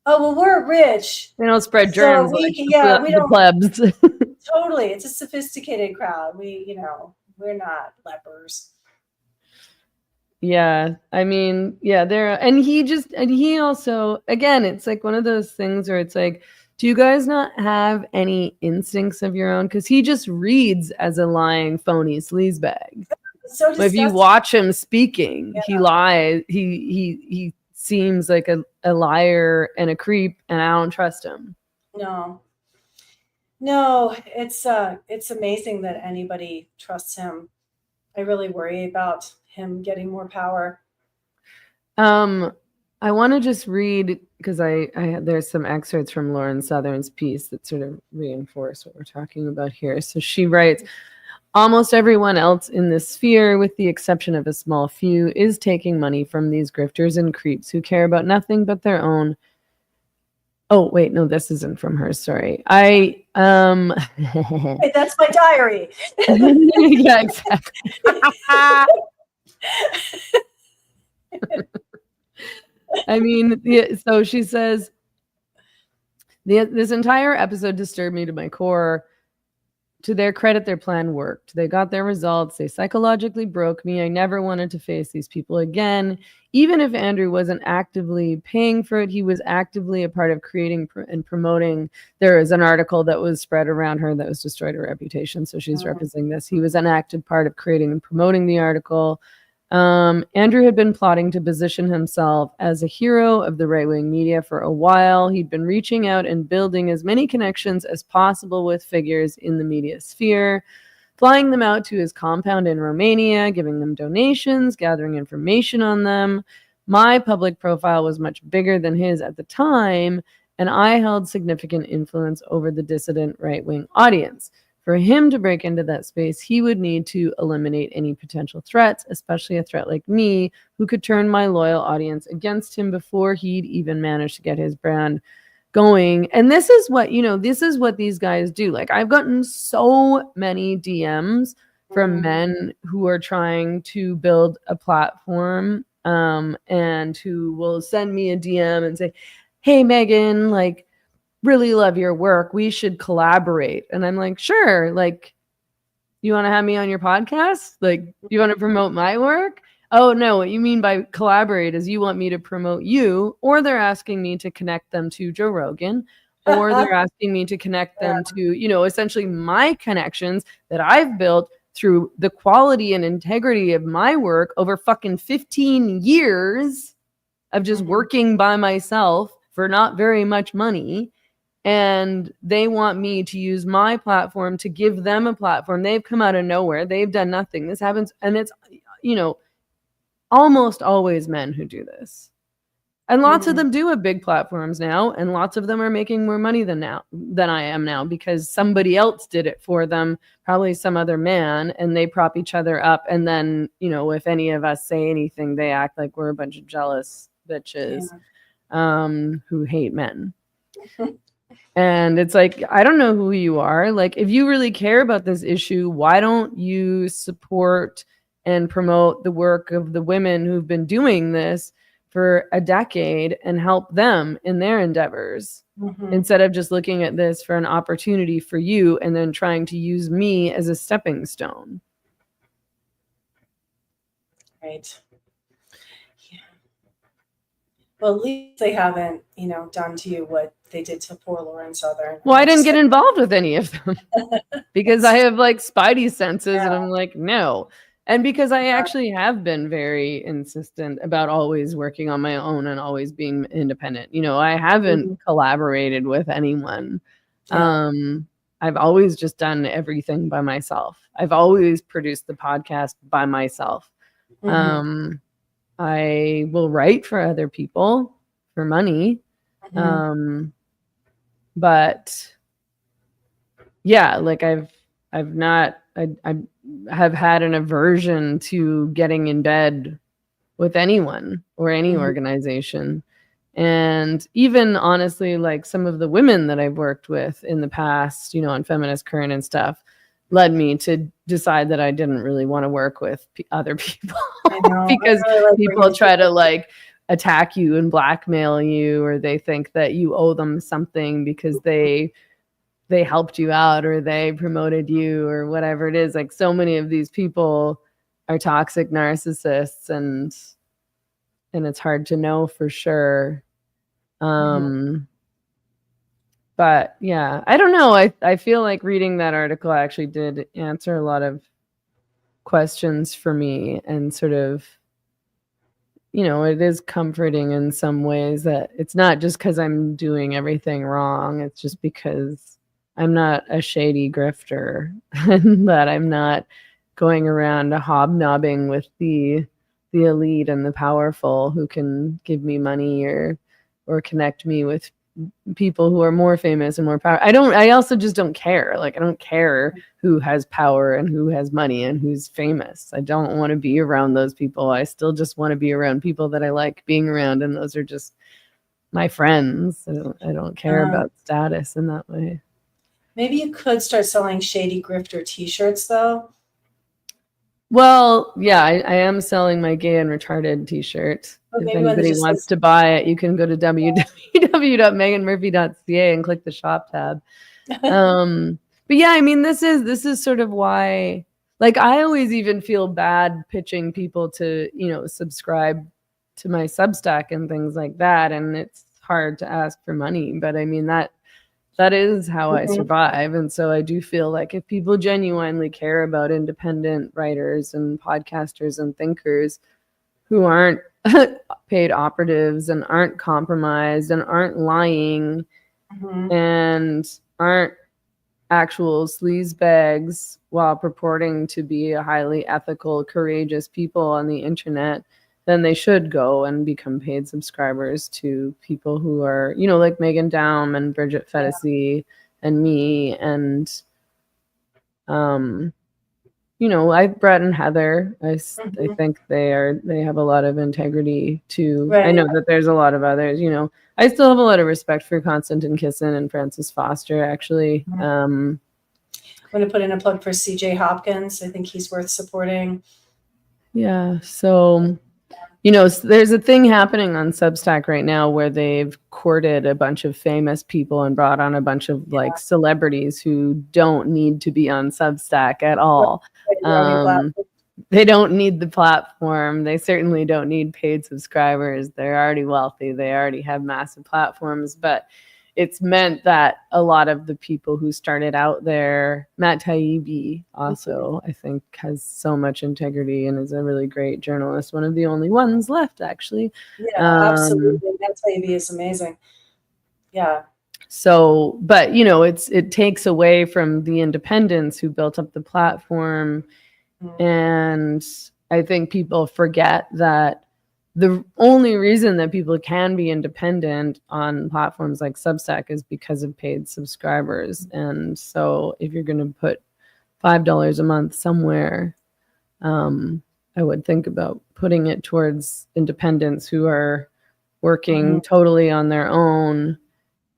[SPEAKER 2] Oh, well, we're rich.
[SPEAKER 1] They don't spread germs
[SPEAKER 2] so
[SPEAKER 1] like
[SPEAKER 2] the
[SPEAKER 1] plebs.
[SPEAKER 2] Totally. It's a sophisticated crowd. We're not lepers.
[SPEAKER 1] Yeah, he also, again, it's like one of those things where it's like, do you guys not have any instincts of your own? Because he just reads as a lying, phony sleazebag.
[SPEAKER 2] So
[SPEAKER 1] if you watch him speaking, he lies. He seems like a liar and a creep, and I don't trust him.
[SPEAKER 2] No, it's amazing that anybody trusts him. I really worry about him getting more power.
[SPEAKER 1] I want to just read because there's some excerpts from Lauren Southern's piece that sort of reinforce what we're talking about here. So she writes, almost everyone else in this sphere, with the exception of a small few, is taking money from these grifters and creeps who care about nothing but their own. Oh, wait, no, this isn't from her. Sorry.
[SPEAKER 2] Wait, that's my diary.
[SPEAKER 1] Yeah, exactly. I mean, so she says, this entire episode disturbed me to my core. To their credit, their plan worked. They got their results. They psychologically broke me. I never wanted to face these people again. Even if Andrew wasn't actively paying for it, he was actively a part of creating and promoting. There is an article that was spread around her that was destroyed her reputation. So she's referencing this. He was an active part of creating and promoting the article. Andrew had been plotting to position himself as a hero of the right-wing media for a while. He'd been reaching out and building as many connections as possible with figures in the media sphere, flying them out to his compound in Romania, giving them donations, gathering information on them. My public profile was much bigger than his at the time, and I held significant influence over the dissident right-wing audience. For him to break into that space, he would need to eliminate any potential threats, especially a threat like me, who could turn my loyal audience against him before he'd even manage to get his brand going. And this is what, this is what these guys do. Like, I've gotten so many DMs from men who are trying to build a platform, and who will send me a DM and say, hey, Meghan, like, really love your work. We should collaborate. And I'm like, sure. Like, you want to have me on your podcast? Like, you want to promote my work? Oh, no. What you mean by collaborate is you want me to promote you, or they're asking me to connect them to Joe Rogan, or they're asking me to connect them to, essentially my connections that I've built through the quality and integrity of my work over fucking 15 years of just working by myself for not very much money. And they want me to use my platform to give them a platform. They've come out of nowhere. They've done nothing. This happens. And it's, almost always men who do this. And lots of them do have big platforms now. And lots of them are making more money than I am now, because somebody else did it for them, probably some other man, and they prop each other up. And then, if any of us say anything, they act like we're a bunch of jealous bitches who hate men. And it's like, I don't know who you are. Like, if you really care about this issue, why don't you support and promote the work of the women who've been doing this for a decade and help them in their endeavors, instead of just looking at this for an opportunity for you and then trying to use me as a stepping stone?
[SPEAKER 2] Right. Yeah. Well, at least they haven't, done to you what they did to poor Lauren Southern.
[SPEAKER 1] Well, I didn't get involved with any of them because I have like spidey senses, and I'm like, no. And because I actually have been very insistent about always working on my own and always being independent. I haven't collaborated with anyone. I've always just done everything by myself. I've always produced the podcast by myself. I will write for other people for money. But yeah, like I have had an aversion to getting in bed with anyone or any organization. And even honestly, like some of the women that I've worked with in the past, on Feminist Current and stuff, led me to decide that I didn't really want to work with other people because people try to like attack you and blackmail you, or they think that you owe them something because they helped you out or they promoted you or whatever it is. Like, so many of these people are toxic narcissists, and it's hard to know for sure. But yeah, I don't know. I feel like reading that article actually did answer a lot of questions for me, and sort of, it is comforting in some ways that it's not just because I'm doing everything wrong. It's just because I'm not a shady grifter and that I'm not going around hobnobbing with the elite and the powerful who can give me money or or connect me with people who are more famous and more powerful. I also just don't care. Like, I don't care who has power and who has money and who's famous. I don't want to be around those people. I still just want to be around people that I like being around, and those are just my friends. I don't care about status in that way.
[SPEAKER 2] Maybe you could start selling shady grifter t-shirts though.
[SPEAKER 1] Well, yeah, I am selling my gay and retarded t-shirt. If anybody wants to buy it, you can go to www.meghanmurphy.ca and click the shop tab. But yeah, I mean, this is sort of why, like, I always even feel bad pitching people to, subscribe to my Substack and things like that. And it's hard to ask for money, but I mean, that is how I survive. And so I do feel like if people genuinely care about independent writers and podcasters and thinkers who aren't paid operatives and aren't compromised and aren't lying and aren't actual sleazebags while purporting to be a highly ethical, courageous people on the internet, then they should go and become paid subscribers to people who are, like Megan Daum and Bridget Fetisi and me and, Brett and Heather. I think they have a lot of integrity too. Right. I know that there's a lot of others, I still have a lot of respect for Konstantin Kisin and Francis Foster, actually.
[SPEAKER 2] I'm going to put in a plug for CJ Hopkins. I think he's worth supporting.
[SPEAKER 1] Yeah. So, there's a thing happening on Substack right now where they've courted a bunch of famous people and brought on a bunch of like celebrities who don't need to be on Substack at all. They don't need the platform. They certainly don't need paid subscribers. They're already wealthy. They already have massive platforms, but it's meant that a lot of the people who started out there, Matt Taibbi also, I think, has so much integrity and is a really great journalist. One of the only ones left, actually.
[SPEAKER 2] Yeah, absolutely. Matt Taibbi is amazing. Yeah.
[SPEAKER 1] So, but, it takes away from the independents who built up the platform. And I think people forget that the only reason that people can be independent on platforms like Substack is because of paid subscribers. And so if you're going to put $5 a month somewhere, I would think about putting it towards independents who are working totally on their own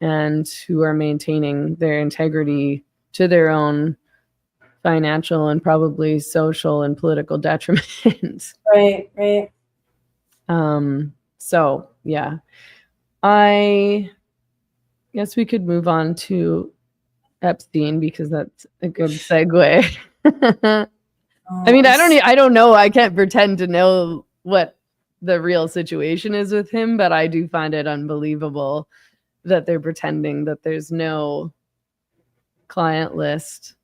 [SPEAKER 1] and who are maintaining their integrity to their own financial and probably social and political detriment.
[SPEAKER 2] Right.
[SPEAKER 1] So yeah, I guess we could move on to Epstein because that's a good segue. I mean, I don't know. I can't pretend to know what the real situation is with him, but I do find it unbelievable that they're pretending that there's no client list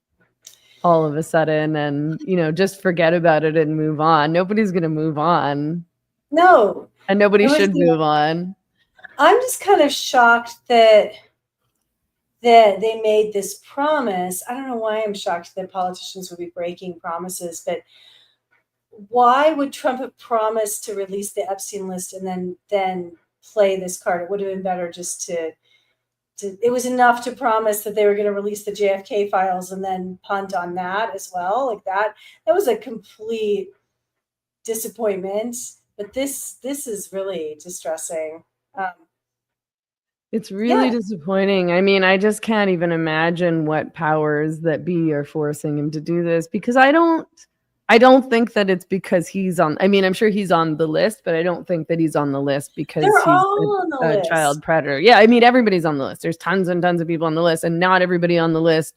[SPEAKER 1] all of a sudden and, just forget about it and move on. Nobody's going to move on.
[SPEAKER 2] No.
[SPEAKER 1] And nobody should move on.
[SPEAKER 2] I'm just kind of shocked that they made this promise. I don't know why I'm shocked that politicians would be breaking promises, but why would Trump have promised to release the Epstein list and then play this card? It would have been better just to it was enough to promise that they were going to release the JFK files and then punt on that as well. Like that was a complete disappointment. But this is really distressing.
[SPEAKER 1] It's really disappointing. I mean, I just can't even imagine what powers that be are forcing him to do this, because I don't think that it's because he's on. I mean, I'm sure he's on the list, but I don't think that he's on the list because he's a child predator. Yeah, I mean, everybody's on the list. There's tons and tons of people on the list, and not everybody on the list,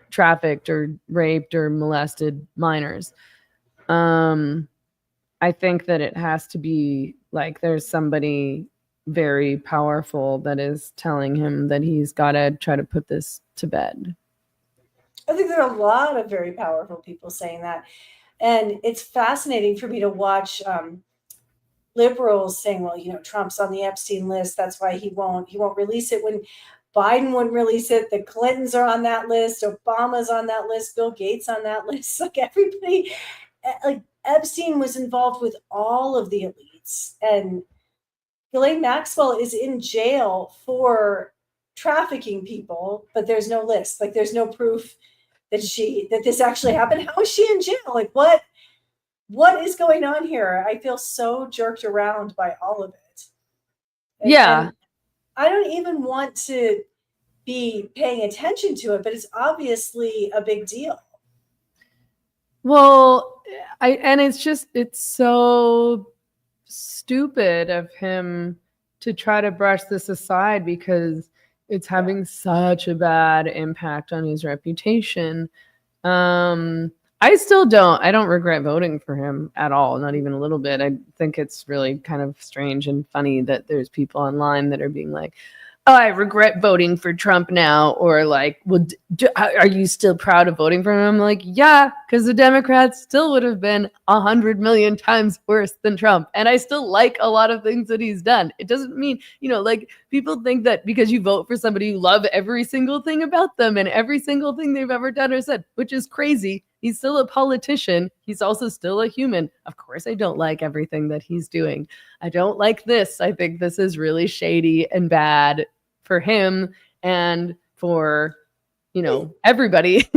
[SPEAKER 1] trafficked or raped or molested minors. I think that it has to be like there's somebody very powerful that is telling him that he's got to try to put this to bed.
[SPEAKER 2] I think there are a lot of very powerful people saying that. And it's fascinating for me to watch liberals saying, well, Trump's on the Epstein list. That's why he won't release it. When Biden wouldn't release it, the Clintons are on that list, Obama's on that list, Bill Gates on that list. Like everybody, like Epstein was involved with all of the elites. And Ghislaine Maxwell is in jail for trafficking people, but there's no list. Like, there's no proof that this actually happened. How is she in jail? Like, what is going on here? I feel so jerked around by all of it. And I don't even want to be paying attention to it, but it's obviously a big deal.
[SPEAKER 1] Well, it's so stupid of him to try to brush this aside because it's having such a bad impact on his reputation. I don't regret voting for him at all, not even a little bit. I think it's really kind of strange and funny that there's people online that are being like, oh, I regret voting for Trump now, or like, well, are you still proud of voting for him? I'm like, yeah, because the Democrats still would have been 100 million times worse than Trump. And I still like a lot of things that he's done. It doesn't mean, like people think that because you vote for somebody, you love every single thing about them and every single thing they've ever done or said, which is crazy. He's still a politician. He's also still a human. Of course, I don't like everything that he's doing. I don't like this. I think this is really shady and bad for him and for, everybody.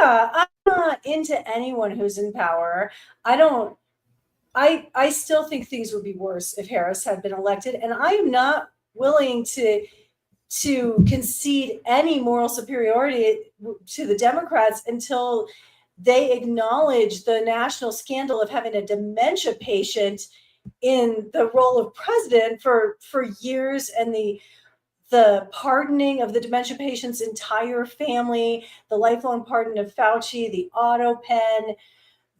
[SPEAKER 2] I'm not into anyone who's in power. I still think things would be worse if Harris had been elected, and I am not willing to concede any moral superiority to the Democrats until they acknowledge the national scandal of having a dementia patient in the role of president for years, and the pardoning of the dementia patient's entire family, the lifelong pardon of Fauci, the auto pen,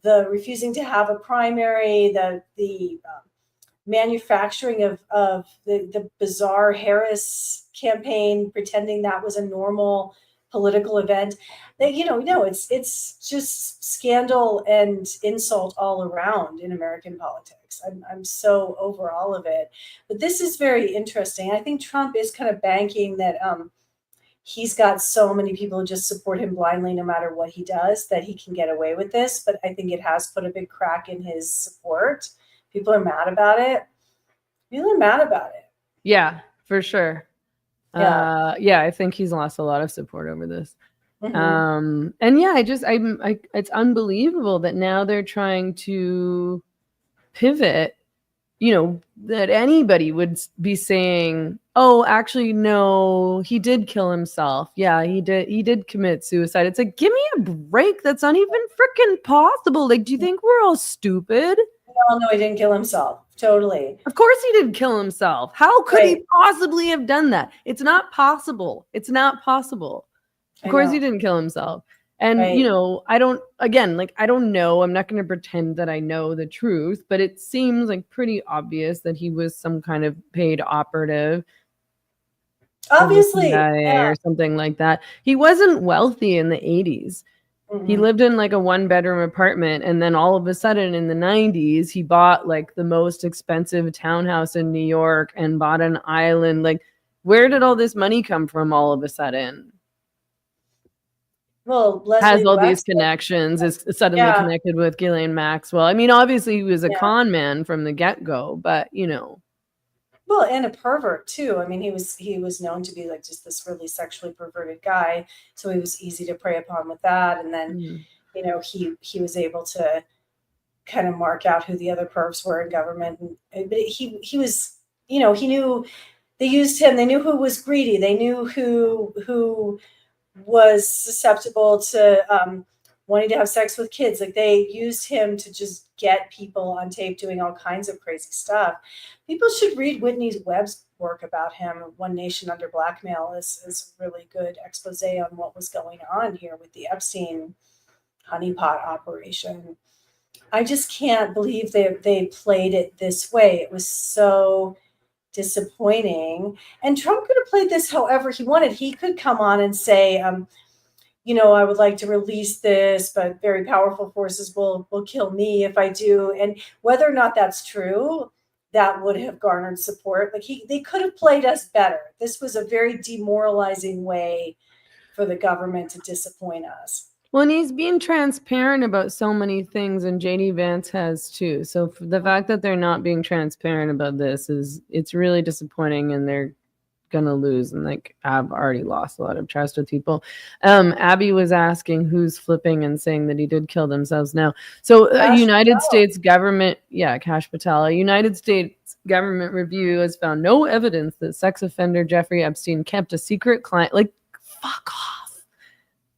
[SPEAKER 2] the refusing to have a primary, the manufacturing of the bizarre Harris campaign, pretending that was a normal political event. That, it's just scandal and insult all around in American politics. I'm so over all of it. But this is very interesting. I think Trump is kind of banking that he's got so many people who just support him blindly no matter what he does that he can get away with this. But I think it has put a big crack in his support. People are mad about it.
[SPEAKER 1] Yeah, for sure.
[SPEAKER 2] Yeah.
[SPEAKER 1] I think he's lost a lot of support over this.
[SPEAKER 2] Mm-hmm.
[SPEAKER 1] And yeah, it's unbelievable that now they're trying to pivot, that anybody would be saying, oh, actually, no, he did kill himself. Yeah, he did commit suicide. It's like, give me a break. That's not even freaking possible. Like, do you think we're all stupid?
[SPEAKER 2] No, he didn't kill himself. Totally.
[SPEAKER 1] Of course he didn't kill himself. How could he possibly have done that? It's not possible. Of course he didn't kill himself. And, I don't know. I'm not going to pretend that I know the truth, but it seems like pretty obvious that he was some kind of paid operative.
[SPEAKER 2] Obviously.
[SPEAKER 1] Or something like that. He wasn't wealthy in the 80s. Mm-hmm. He lived in like a 1-bedroom apartment. And then all of a sudden in the 90s, he bought like the most expensive townhouse in New York and bought an island. Like, where did all this money come from all of a sudden?
[SPEAKER 2] Well,
[SPEAKER 1] has all these connections, is suddenly connected with Ghislaine Maxwell. I mean, obviously he was a con man from the get-go, but
[SPEAKER 2] Well, and a pervert too. I mean, he was known to be like just this really sexually perverted guy, so he was easy to prey upon with that. And then, he was able to kind of mark out who the other pervs were in government. But he was, he knew they used him. They knew who was greedy. They knew who was susceptible to wanting to have sex with kids. Like, they used him to just get people on tape doing all kinds of crazy stuff. People should read Whitney Webb's work about him. One Nation Under Blackmail is a really good expose on what was going on here with the Epstein honeypot operation. I just can't believe they played it this way. It was so disappointing. And Trump could have played this however he wanted. He could come on and say, I would like to release this, but very powerful forces will kill me if I do. And whether or not that's true, that would have garnered support. Like, they could have played us better. This was a very demoralizing way for the government to disappoint us.
[SPEAKER 1] Well, and he's being transparent about so many things, and JD Vance has too. So the fact that they're not being transparent about this it's really disappointing, and they're gonna lose, and like I've already lost a lot of trust with people. Abby was asking who's flipping and saying that he did kill themselves now. So United States government, Kash Patel, a United States government review has found no evidence that sex offender Jeffrey Epstein kept a secret client. Like, fuck off.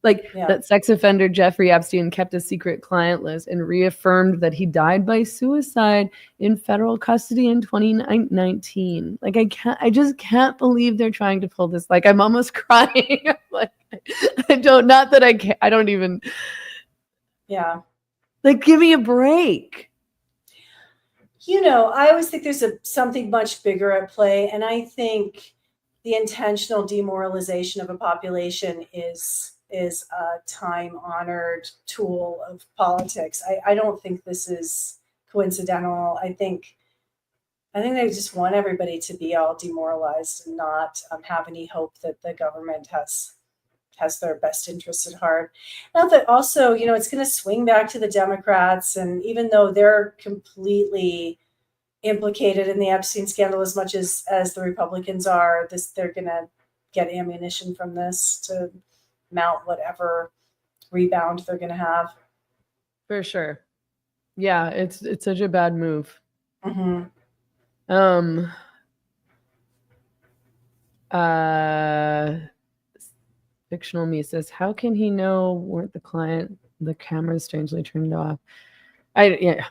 [SPEAKER 1] Like that sex offender Jeffrey Epstein kept a secret client list and reaffirmed that he died by suicide in federal custody in 2019. Like I just can't believe they're trying to pull this. Like I'm almost crying. Like I don't even. Yeah. Like give me a break.
[SPEAKER 2] You know, I always think there's something much bigger at play, and I think the intentional demoralization of a population is a time-honored tool of politics. I don't think this is coincidental. I think they just want everybody to be all demoralized and not have any hope that the government has their best interests at heart. Not that also, you know, it's going to swing back to the Democrats, and even though they're completely implicated in the Epstein scandal as much as the Republicans are, they're going to get ammunition from this to mount whatever rebound they're going to have.
[SPEAKER 1] For sure. Yeah, it's such a bad move.
[SPEAKER 2] Mm-hmm.
[SPEAKER 1] Fictional me says, how can he know weren't the camera's strangely turned off?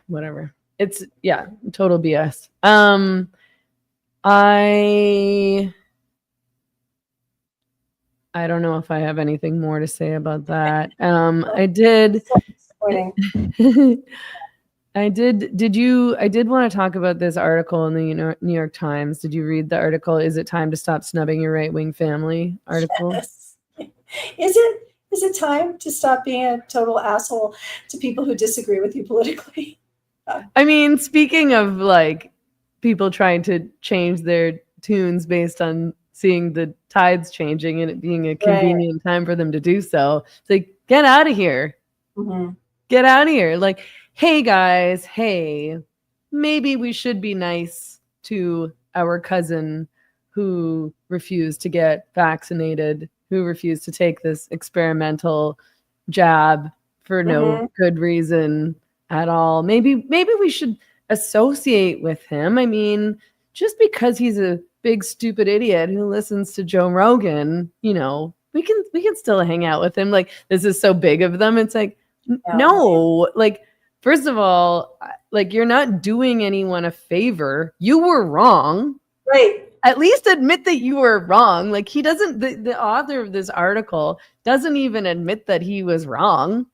[SPEAKER 1] Whatever. It's total BS. I don't know if I have anything more to say about that. I did want to talk about this article in the New York Times. Did you read the article? Is it time to stop snubbing your right-wing family article?
[SPEAKER 2] Yes. Is it time to stop being a total asshole to people who disagree with you politically?
[SPEAKER 1] I mean, speaking of like people trying to change their tunes based on seeing the tides changing and it being a convenient time for them to do so. It's like, get out of here.
[SPEAKER 2] Mm-hmm.
[SPEAKER 1] Get out of here. Like, hey guys, maybe we should be nice to our cousin who refused to get vaccinated, who refused to take this experimental jab for no good reason at all. Maybe we should associate with him. I mean, just because he's a big stupid idiot who listens to Joe Rogan, you know, we can still hang out with him. Like, this is so big of them. It's like, no, like, first of all, like, you're not doing anyone a favor. You were wrong.
[SPEAKER 2] Right.
[SPEAKER 1] At least admit that you were wrong. Like, he doesn't, the author of this article doesn't even admit that he was wrong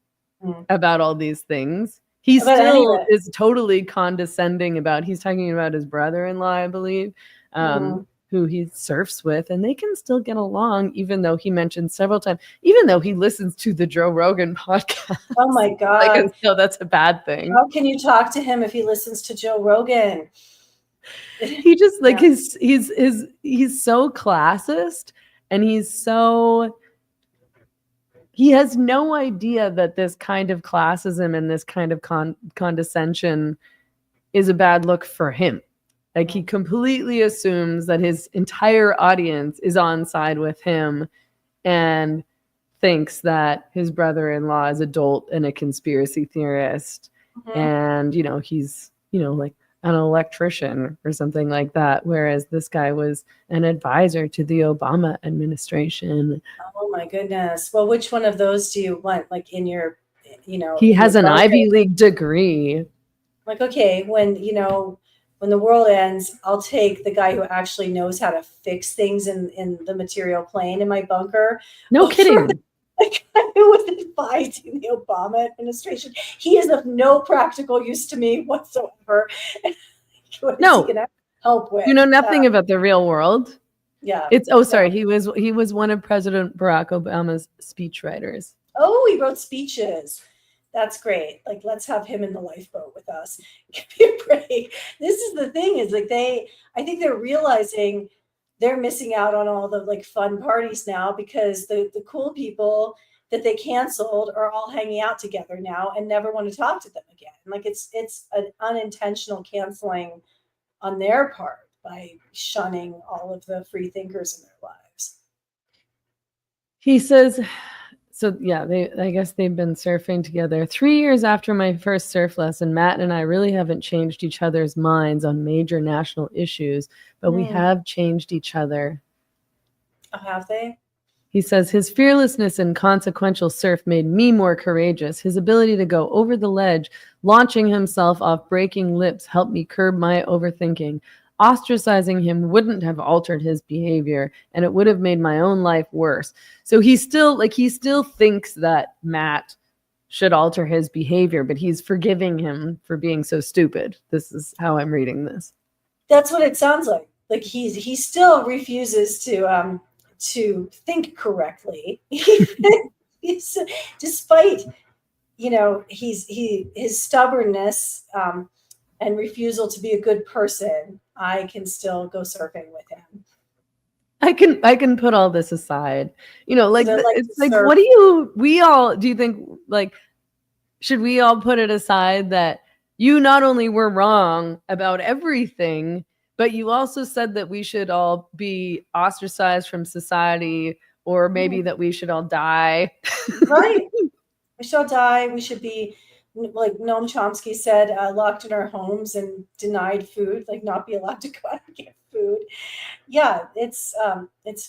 [SPEAKER 1] about all these things. He still is totally condescending about, he's talking about his brother-in-law, I believe, who he surfs with, and they can still get along, even though he mentioned several times, even though he listens to the Joe Rogan podcast.
[SPEAKER 2] Oh my God.
[SPEAKER 1] Like, so that's a bad thing.
[SPEAKER 2] How can you talk to him if he listens to Joe Rogan?
[SPEAKER 1] He just like he's so classist, and he has no idea that this kind of classism and this kind of condescension is a bad look for him. Like, he completely assumes that his entire audience is on side with him and thinks that his brother-in-law is a dolt and a conspiracy theorist. And, you know, he's, you know, like an electrician or something like that. Whereas this guy was an advisor to the Obama administration.
[SPEAKER 2] Oh my goodness. Well, which one of those do you want? Like, in your, you know,
[SPEAKER 1] he has an Ivy League degree.
[SPEAKER 2] Like, okay, when the world ends, I'll take the guy who actually knows how to fix things in the material plane in my bunker.
[SPEAKER 1] No kidding.
[SPEAKER 2] The guy who was advising the Obama administration. He is of no practical use to me whatsoever.
[SPEAKER 1] No,
[SPEAKER 2] he can help with.
[SPEAKER 1] You know nothing about the real world.
[SPEAKER 2] Yeah.
[SPEAKER 1] He was one of President Barack Obama's speechwriters.
[SPEAKER 2] Oh, he wrote speeches. That's great. Like, let's have him in the lifeboat with us. Give me a break. This is the thing, is like I think they're realizing they're missing out on all the like fun parties now, because the cool people, that they canceled are all hanging out together now and never want to talk to them again. Like it's an unintentional canceling on their part by shunning all of the free thinkers in their lives.
[SPEAKER 1] He says, so yeah, I guess they've been surfing together. 3 years after my first surf lesson, Matt and I really haven't changed each other's minds on major national issues, but we have changed each other.
[SPEAKER 2] Oh, have they?
[SPEAKER 1] He says his fearlessness and consequential surf made me more courageous. His ability to go over the ledge, launching himself off breaking lips, helped me curb my overthinking. Ostracizing him wouldn't have altered his behavior, and it would have made my own life worse. So he still thinks that Matt should alter his behavior, but he's forgiving him for being so stupid. This is how I'm reading this.
[SPEAKER 2] That's what it sounds like. Like he still refuses to think correctly, despite his stubbornness and refusal to be a good person. I can still go surfing with him.
[SPEAKER 1] I can put all this aside. Like,
[SPEAKER 2] So
[SPEAKER 1] it's like, what do you think, like, should we all put it aside that you not only were wrong about everything, but you also said that we should all be ostracized from society, or maybe that we should all die.
[SPEAKER 2] Right. We should all die. We should be, like Noam Chomsky said, locked in our homes and denied food, like not be allowed to go out and get food. Yeah, it's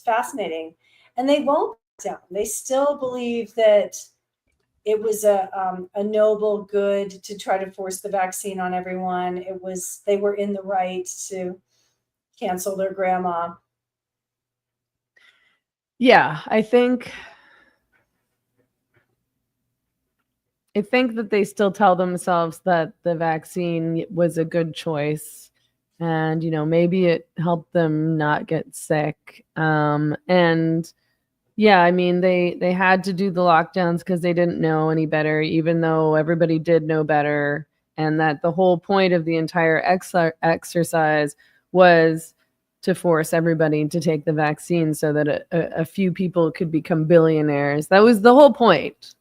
[SPEAKER 2] fascinating. And they won't down. They still believe that it was a noble good to try to force the vaccine on everyone. They were in the right to cancel their grandma.
[SPEAKER 1] Yeah, I think that they still tell themselves that the vaccine was a good choice, and maybe it helped them not get sick. And yeah, I mean, they had to do the lockdowns because they didn't know any better, even though everybody did know better, and that the whole point of the entire exercise was to force everybody to take the vaccine so that a few people could become billionaires. That was the whole point.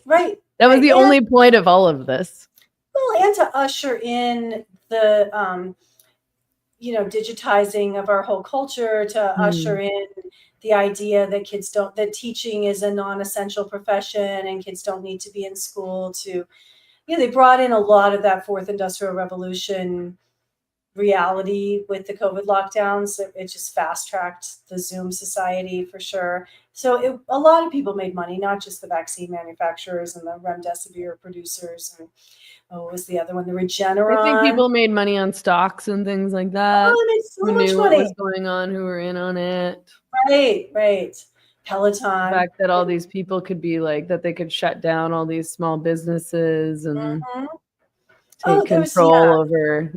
[SPEAKER 2] Right.
[SPEAKER 1] That was the only point of all of this.
[SPEAKER 2] Well, and to usher in the digitizing of our whole culture, to usher in the idea that that teaching is a non-essential profession and kids don't need to be in school. They brought in a lot of that fourth industrial revolution reality with the COVID lockdowns. It just fast-tracked the Zoom society for sure. So a lot of people made money, not just the vaccine manufacturers and the remdesivir producers and what was the other one? The Regeneron.
[SPEAKER 1] I think people made money on stocks and things like that.
[SPEAKER 2] Oh, they made so
[SPEAKER 1] who
[SPEAKER 2] much
[SPEAKER 1] knew
[SPEAKER 2] money.
[SPEAKER 1] What was going on, who were in on it.
[SPEAKER 2] Right. Peloton.
[SPEAKER 1] The fact that all these people could be like, that they could shut down all these small businesses and take control over,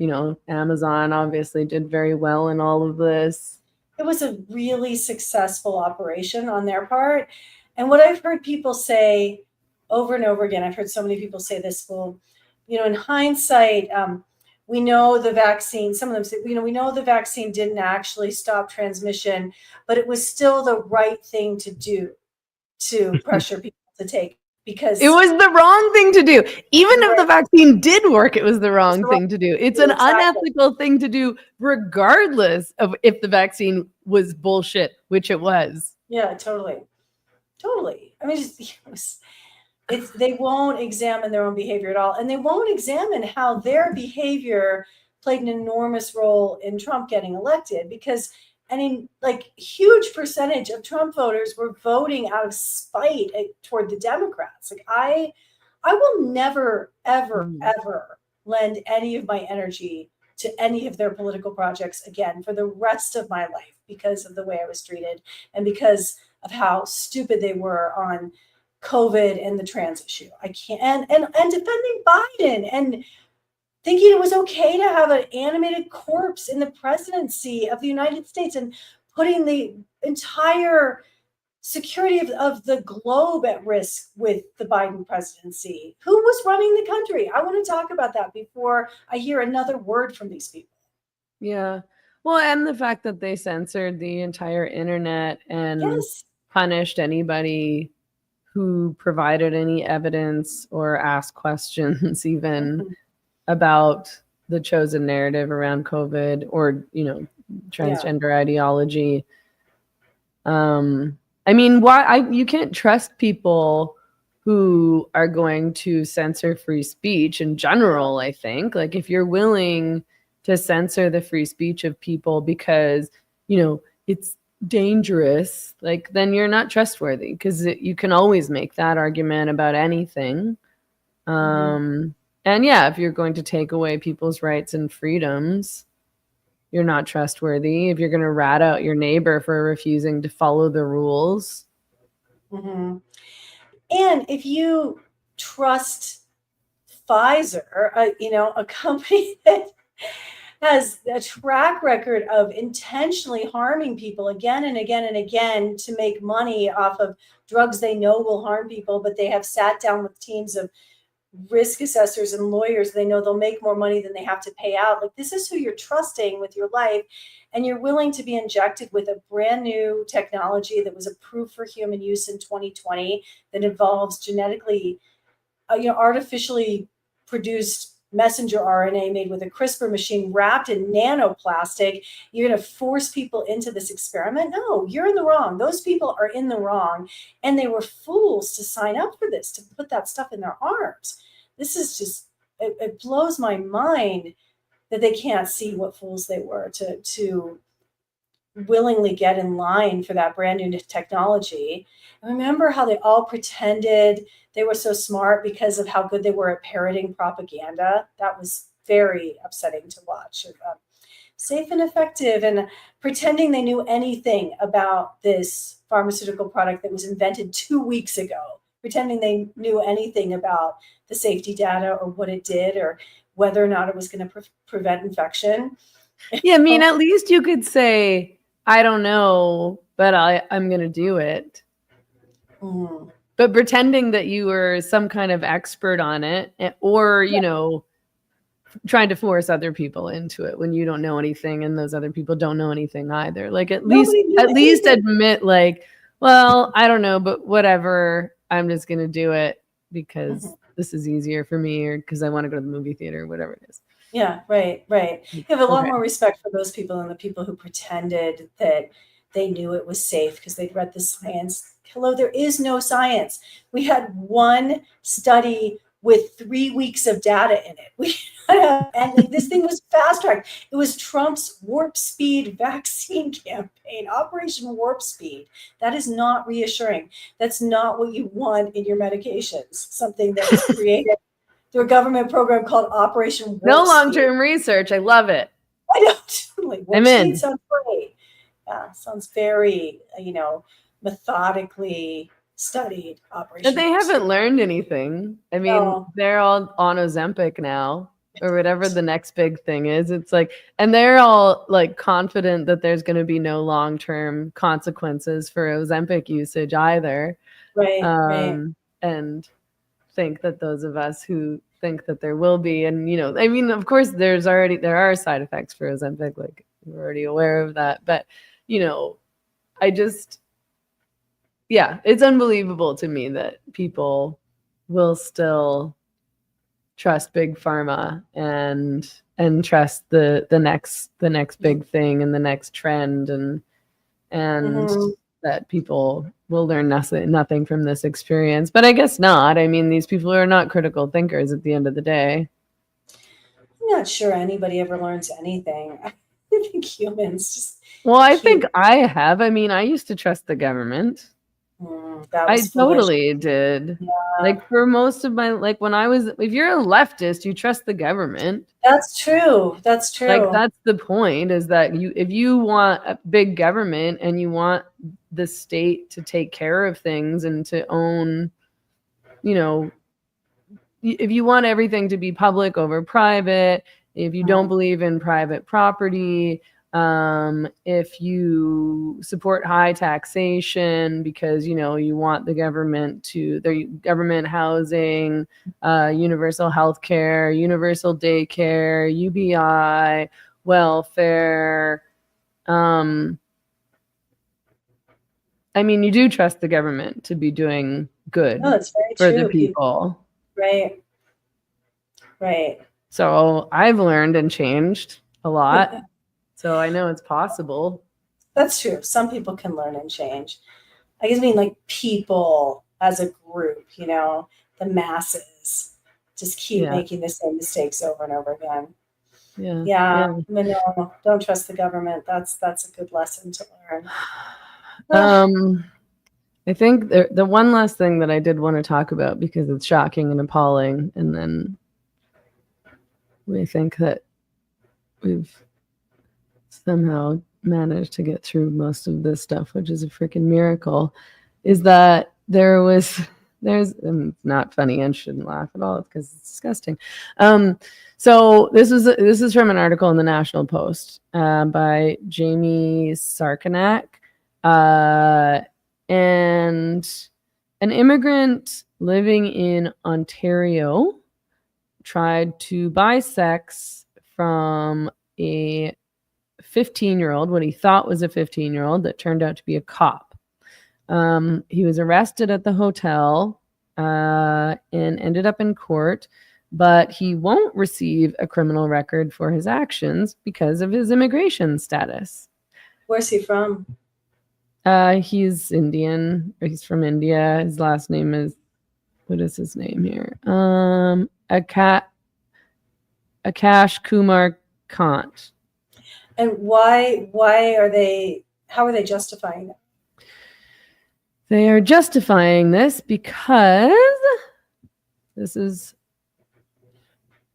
[SPEAKER 1] Amazon obviously did very well in all of this.
[SPEAKER 2] It was a really successful operation on their part. And what I've heard people say over and over again, I've heard so many people say this, well, in hindsight, we know the vaccine, some of them say, we know the vaccine didn't actually stop transmission, but it was still the right thing to do to pressure people to take, because
[SPEAKER 1] it was the wrong thing to do. Even if the vaccine did work, it was the wrong thing to do. It's an unethical thing to do, regardless of if the vaccine was bullshit, which it was.
[SPEAKER 2] Yeah, totally. I mean, they won't examine their own behavior at all. And they won't examine how their behavior played an enormous role in Trump getting elected, because huge percentage of Trump voters were voting out of spite toward the Democrats. Like I will never, ever, ever lend any of my energy to any of their political projects again for the rest of my life, because of the way I was treated and because of how stupid they were on COVID and the trans issue. I can't, and defending Biden and thinking it was okay to have an animated corpse in the presidency of the United States and putting the entire security of the globe at risk with the Biden presidency. Who was running the country? I want to talk about that before I hear another word from these people.
[SPEAKER 1] Yeah. Well, and the fact that they censored the entire internet and punished anybody who provided any evidence or asked questions even about the chosen narrative around COVID or, transgender ideology. I mean, you can't trust people who are going to censor free speech in general, I think. Like, if you're willing to censor the free speech of people because, it's dangerous, like, then you're not trustworthy, because you can always make that argument about anything. And yeah, if you're going to take away people's rights and freedoms, you're not trustworthy. If you're going to rat out your neighbor for refusing to follow the rules.
[SPEAKER 2] And if you trust Pfizer, a company that has a track record of intentionally harming people again and again and again to make money off of drugs they know will harm people, but they have sat down with teams of risk assessors and lawyers. They know they'll make more money than they have to pay out. Like, this is who you're trusting with your life, and you're willing to be injected with a brand new technology that was approved for human use in 2020 that involves genetically, artificially produced messenger RNA made with a CRISPR machine wrapped in nanoplastic. You're going to force people into this experiment? No, you're in the wrong. Those people are in the wrong. And they were fools to sign up for this, to put that stuff in their arms. This is just, it blows my mind that they can't see what fools they were to willingly get in line for that brand new technology. Remember how they all pretended they were so smart because of how good they were at parroting propaganda? That was very upsetting to watch. Safe and effective, and pretending they knew anything about this pharmaceutical product that was invented 2 weeks ago, pretending they knew anything about the safety data or what it did or whether or not it was going to prevent infection.
[SPEAKER 1] Yeah, I mean, at least you could say, I don't know, but I'm going to do it. But pretending that you were some kind of expert on it, or, trying to force other people into it when you don't know anything and those other people don't know anything either. Like, at least admit, like, well, I don't know, but whatever, I'm just going to do it because this is easier for me, or because I want to go to the movie theater, or whatever it is.
[SPEAKER 2] Yeah, right. You have a lot more respect for those people than the people who pretended that they knew it was safe because they'd read the science. Hello, there is no science. We had one study with 3 weeks of data in it. And this thing was fast-tracked. It was Trump's Warp Speed vaccine campaign, Operation Warp Speed. That is not reassuring. That's not what you want in your medications. Something that was created through a government program called Operation Warp
[SPEAKER 1] No long-term research. I love it.
[SPEAKER 2] I know. Totally.
[SPEAKER 1] I'm in.
[SPEAKER 2] Sounds great. Yeah, sounds very, methodically studied operation.
[SPEAKER 1] But they haven't learned anything. I mean, they're all on Ozempic now, or whatever the next big thing is. It's like, and they're all like confident that there's going to be no long-term consequences for Ozempic usage either.
[SPEAKER 2] Right.
[SPEAKER 1] And think that those of us who think that there will be, and I mean, of course there are side effects for Ozempic, like we're already aware of that, but it's unbelievable to me that people will still trust big pharma and trust the next big thing and the next trend, and that people will learn nothing from this experience. But I guess not. I mean, these people are not critical thinkers at the end of the day.
[SPEAKER 2] I'm not sure anybody ever learns anything. I think humans just...
[SPEAKER 1] Well, I think I have. I mean, I used to trust the government. I totally did. Yeah. Like, for most of my, like, if you're a leftist, you trust the government.
[SPEAKER 2] That's true.
[SPEAKER 1] Like, that's the point, is that if you want a big government and you want the state to take care of things and to own, if you want everything to be public over private, if you don't believe in private property, if you support high taxation because you want the government housing, universal health care, universal daycare, UBI, welfare, I mean, you do trust the government to be doing good
[SPEAKER 2] No, that's very
[SPEAKER 1] for
[SPEAKER 2] true.
[SPEAKER 1] the people.
[SPEAKER 2] Right. Right.
[SPEAKER 1] So I've learned and changed a lot. So I know it's possible.
[SPEAKER 2] That's true. Some people can learn and change. I guess I mean like people as a group, you know, the masses just keep making the same mistakes over and over again. Yeah. But no, don't trust the government. That's a good lesson to learn.
[SPEAKER 1] I think the one last thing that I did want to talk about, because it's shocking and appalling, and then we think that we've somehow managed to get through most of this stuff, which is a freaking miracle, is that there's not funny and shouldn't laugh at all because it's disgusting. So this is from an article in the National Post by Jamie Sarkanak, and an immigrant living in Ontario tried to buy sex from a 15-year-old, what he thought was a 15-year-old that turned out to be a cop. He was arrested at the hotel and ended up in court, but he won't receive a criminal record for his actions because of his immigration status.
[SPEAKER 2] Where's he from?
[SPEAKER 1] He's Indian. Or he's from India. His last name is, what is his name here? Akash Kumar Kant.
[SPEAKER 2] And how are they justifying that?
[SPEAKER 1] They are justifying this because this is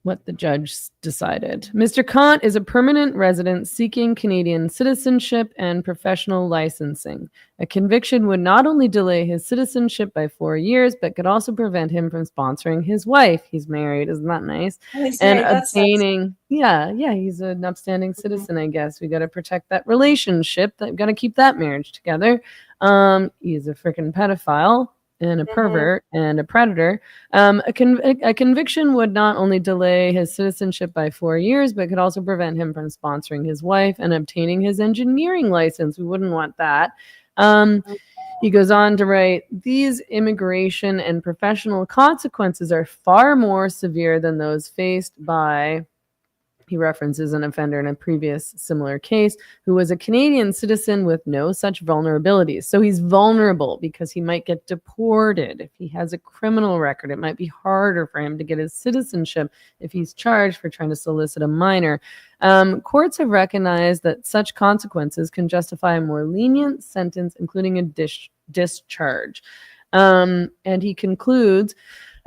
[SPEAKER 1] what the judge decided. Mr. Kant is a permanent resident seeking Canadian citizenship and professional licensing. A conviction would not only delay his citizenship by 4 years, but could also prevent him from sponsoring his wife. He's married, isn't that nice? And obtaining, he's an upstanding citizen, I guess. We got to protect that relationship. We've got to keep that marriage together. He's a freaking pedophile and a pervert and a predator. A conviction would not only delay his citizenship by 4 years, but could also prevent him from sponsoring his wife and obtaining his engineering license. We wouldn't want that. He goes on to write, these immigration and professional consequences are far more severe than those faced by... He references an offender in a previous similar case who was a Canadian citizen with no such vulnerabilities. So he's vulnerable because he might get deported. If he has a criminal record, it might be harder for him to get his citizenship if he's charged for trying to solicit a minor. Courts have recognized that such consequences can justify a more lenient sentence, including a discharge. And he concludes,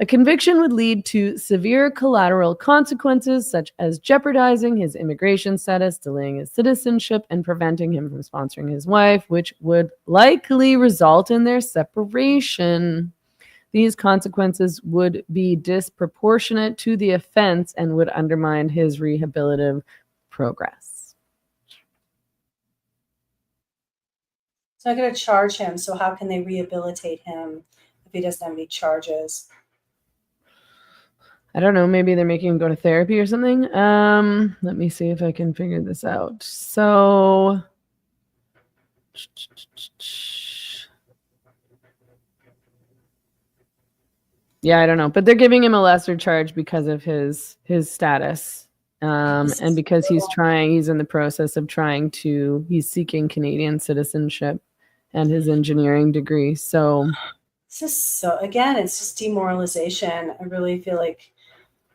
[SPEAKER 1] a conviction would lead to severe collateral consequences, such as jeopardizing his immigration status, delaying his citizenship, and preventing him from sponsoring his wife, which would likely result in their separation. These consequences would be disproportionate to the offense and would undermine his rehabilitative progress.
[SPEAKER 2] So I'm going to charge him. So how can they rehabilitate him if he doesn't have any charges?
[SPEAKER 1] I don't know. Maybe they're making him go to therapy or something. Let me see if I can figure this out. So, yeah, I don't know. But they're giving him a lesser charge because of his status. And because he's in the process of he's seeking Canadian citizenship and his engineering degree. So,
[SPEAKER 2] again, it's just demoralization. I really feel like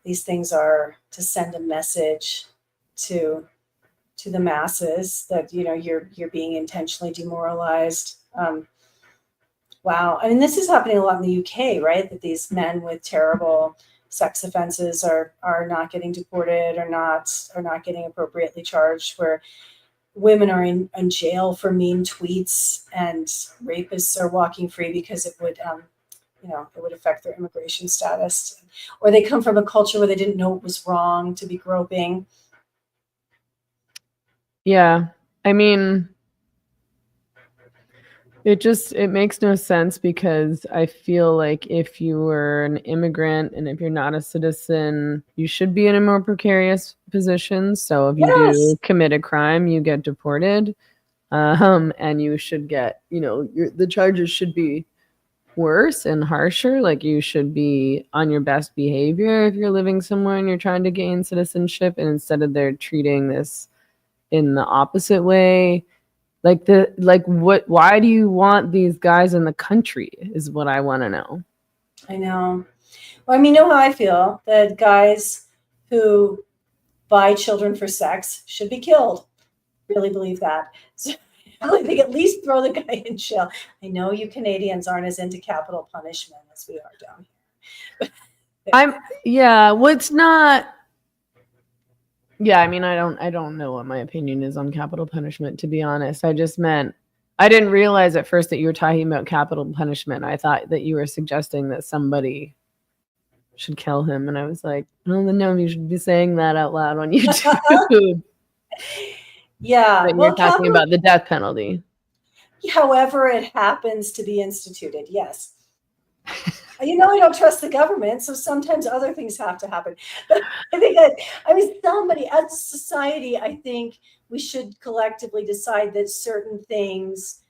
[SPEAKER 2] these things are to send a message to the masses that, you know, you're being intentionally demoralized. Wow. I mean, this is happening a lot in the UK, right? That these men with terrible sex offenses are not getting deported or not getting appropriately charged, where women are in jail for mean tweets and rapists are walking free because it would it would affect their immigration status, or they come from a culture where they didn't know it was wrong to be groping.
[SPEAKER 1] Yeah. I mean, it makes no sense, because I feel like if you were an immigrant and if you're not a citizen, you should be in a more precarious position. So if you do commit a crime, you get deported. And you should get, the charges should be worse and harsher. Like you should be on your best behavior if you're living somewhere and you're trying to gain citizenship, and instead of they're treating this in the opposite way. Why do you want these guys in the country is what I want to know.
[SPEAKER 2] I know. Well, I mean, you know how I feel that guys who buy children for sex should be killed. Really believe that. So I think at least throw the guy in jail. I know you Canadians aren't as into capital punishment as we are down
[SPEAKER 1] here. What's not. Yeah, I mean, I don't know what my opinion is on capital punishment, to be honest. I didn't realize at first that you were talking about capital punishment. I thought that you were suggesting that somebody should kill him, and I was like, I don't know if you should be saying that out loud on YouTube.
[SPEAKER 2] Yeah.
[SPEAKER 1] When you're talking about the death penalty.
[SPEAKER 2] However it happens to be instituted, yes. I don't trust the government, so sometimes other things have to happen. But I think somebody as a society, I think we should collectively decide that certain things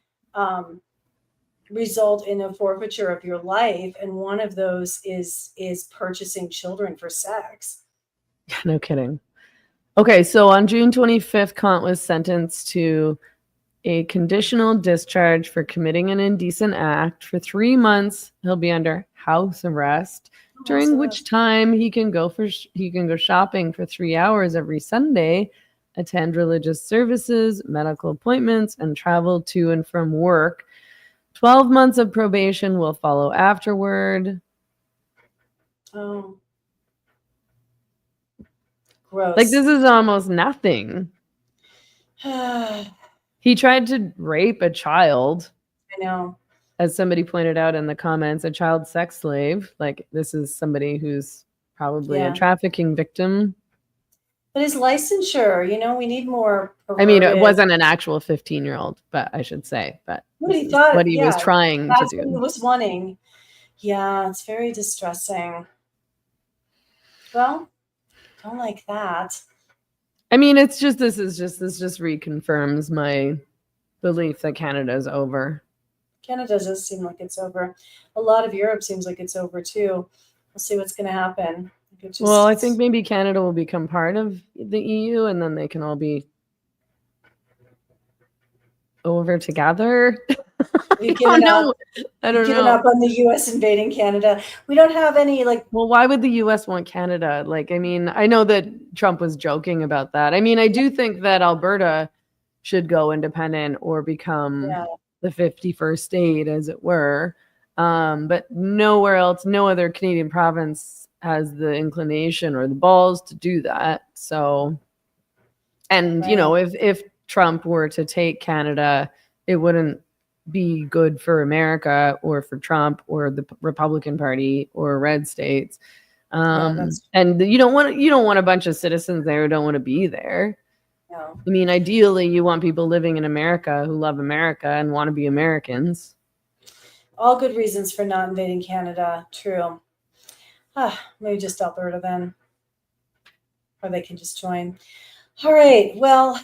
[SPEAKER 2] result in a forfeiture of your life, and one of those is purchasing children for sex.
[SPEAKER 1] No kidding. Okay, so on June 25th, Kant was sentenced to a conditional discharge for committing an indecent act. For 3 months, he'll be under house arrest, during which time he can go shopping for 3 hours every Sunday, attend religious services, medical appointments, and travel to and from work. 12 months of probation will follow afterward.
[SPEAKER 2] Oh. Gross.
[SPEAKER 1] Like, this is almost nothing. He tried to rape a child.
[SPEAKER 2] I know.
[SPEAKER 1] As somebody pointed out in the comments, a child sex slave. Like, this is somebody who's probably a trafficking victim.
[SPEAKER 2] But his licensure, we need more.
[SPEAKER 1] I mean, it wasn't an actual 15-year-old, but I should say, but what he was trying to do.
[SPEAKER 2] What he was wanting. Yeah, it's very distressing. Well, don't like that.
[SPEAKER 1] I mean, this just reconfirms my belief that Canada is over.
[SPEAKER 2] Canada does seem like it's over. A lot of Europe seems like it's over too. We'll see what's going to happen.
[SPEAKER 1] Well, I think maybe Canada will become part of the EU, and then they can all be over together.
[SPEAKER 2] I don't know. Up on the U.S. invading Canada. We don't have any
[SPEAKER 1] Well, why would the U.S. want Canada? I mean, I know that Trump was joking about that. I mean, I do think that Alberta should go independent or become the 51st state, as it were. But nowhere else, no other Canadian province has the inclination or the balls to do that. So, and if Trump were to take Canada, it wouldn't be good for America or for Trump or the Republican Party or red states. And you don't want a bunch of citizens there who don't want to be there.
[SPEAKER 2] No.
[SPEAKER 1] I mean, ideally, you want people living in America who love America and want to be Americans.
[SPEAKER 2] All good reasons for not invading Canada. True. Maybe just Alberta then. Or they can just join. All right. Well, I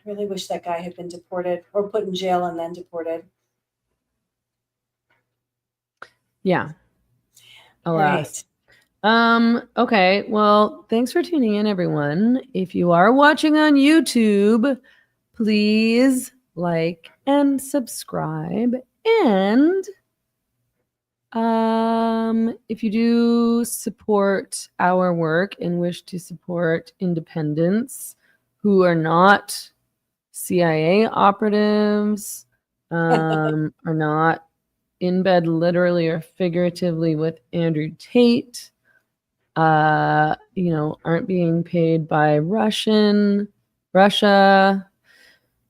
[SPEAKER 2] really wish that guy had been deported or put in jail and then deported.
[SPEAKER 1] Yeah. Alas. Right. Okay. Well, thanks for tuning in, everyone. If you are watching on YouTube, please like and subscribe. And if you do support our work and wish to support independents who are not CIA operatives, are not in bed literally or figuratively with Andrew Tate, aren't being paid by Russia,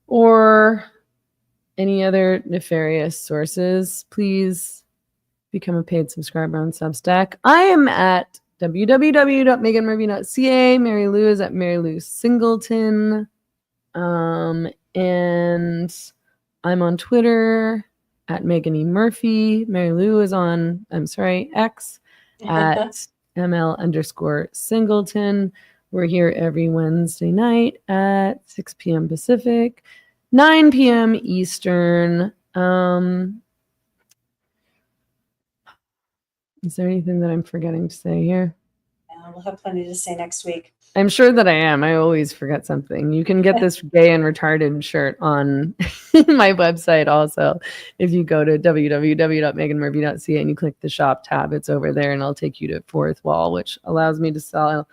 [SPEAKER 1] or any other nefarious sources, please become a paid subscriber on Substack. I am at www.meganmurphy.ca. Mary Lou is at Mary Lou Singleton. And I'm on Twitter at Meghan E. Murphy. Mary Lou is on, X at ML_Singleton. We're here every Wednesday night at 6 p.m. Pacific, 9 p.m. Eastern. Is there anything that I'm forgetting to say here?
[SPEAKER 2] We'll have plenty to say next week.
[SPEAKER 1] I'm sure that I am. I always forget something. You can get this gay and retarded shirt on my website also. If you go to www.meghanmurphy.ca and you click the shop tab, it's over there, and I'll take you to Fourth Wall, which allows me to sell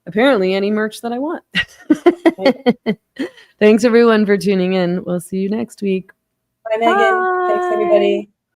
[SPEAKER 1] apparently any merch that I want. Thanks everyone for tuning in. We'll see you next week.
[SPEAKER 2] Bye, Meghan. Thanks, everybody.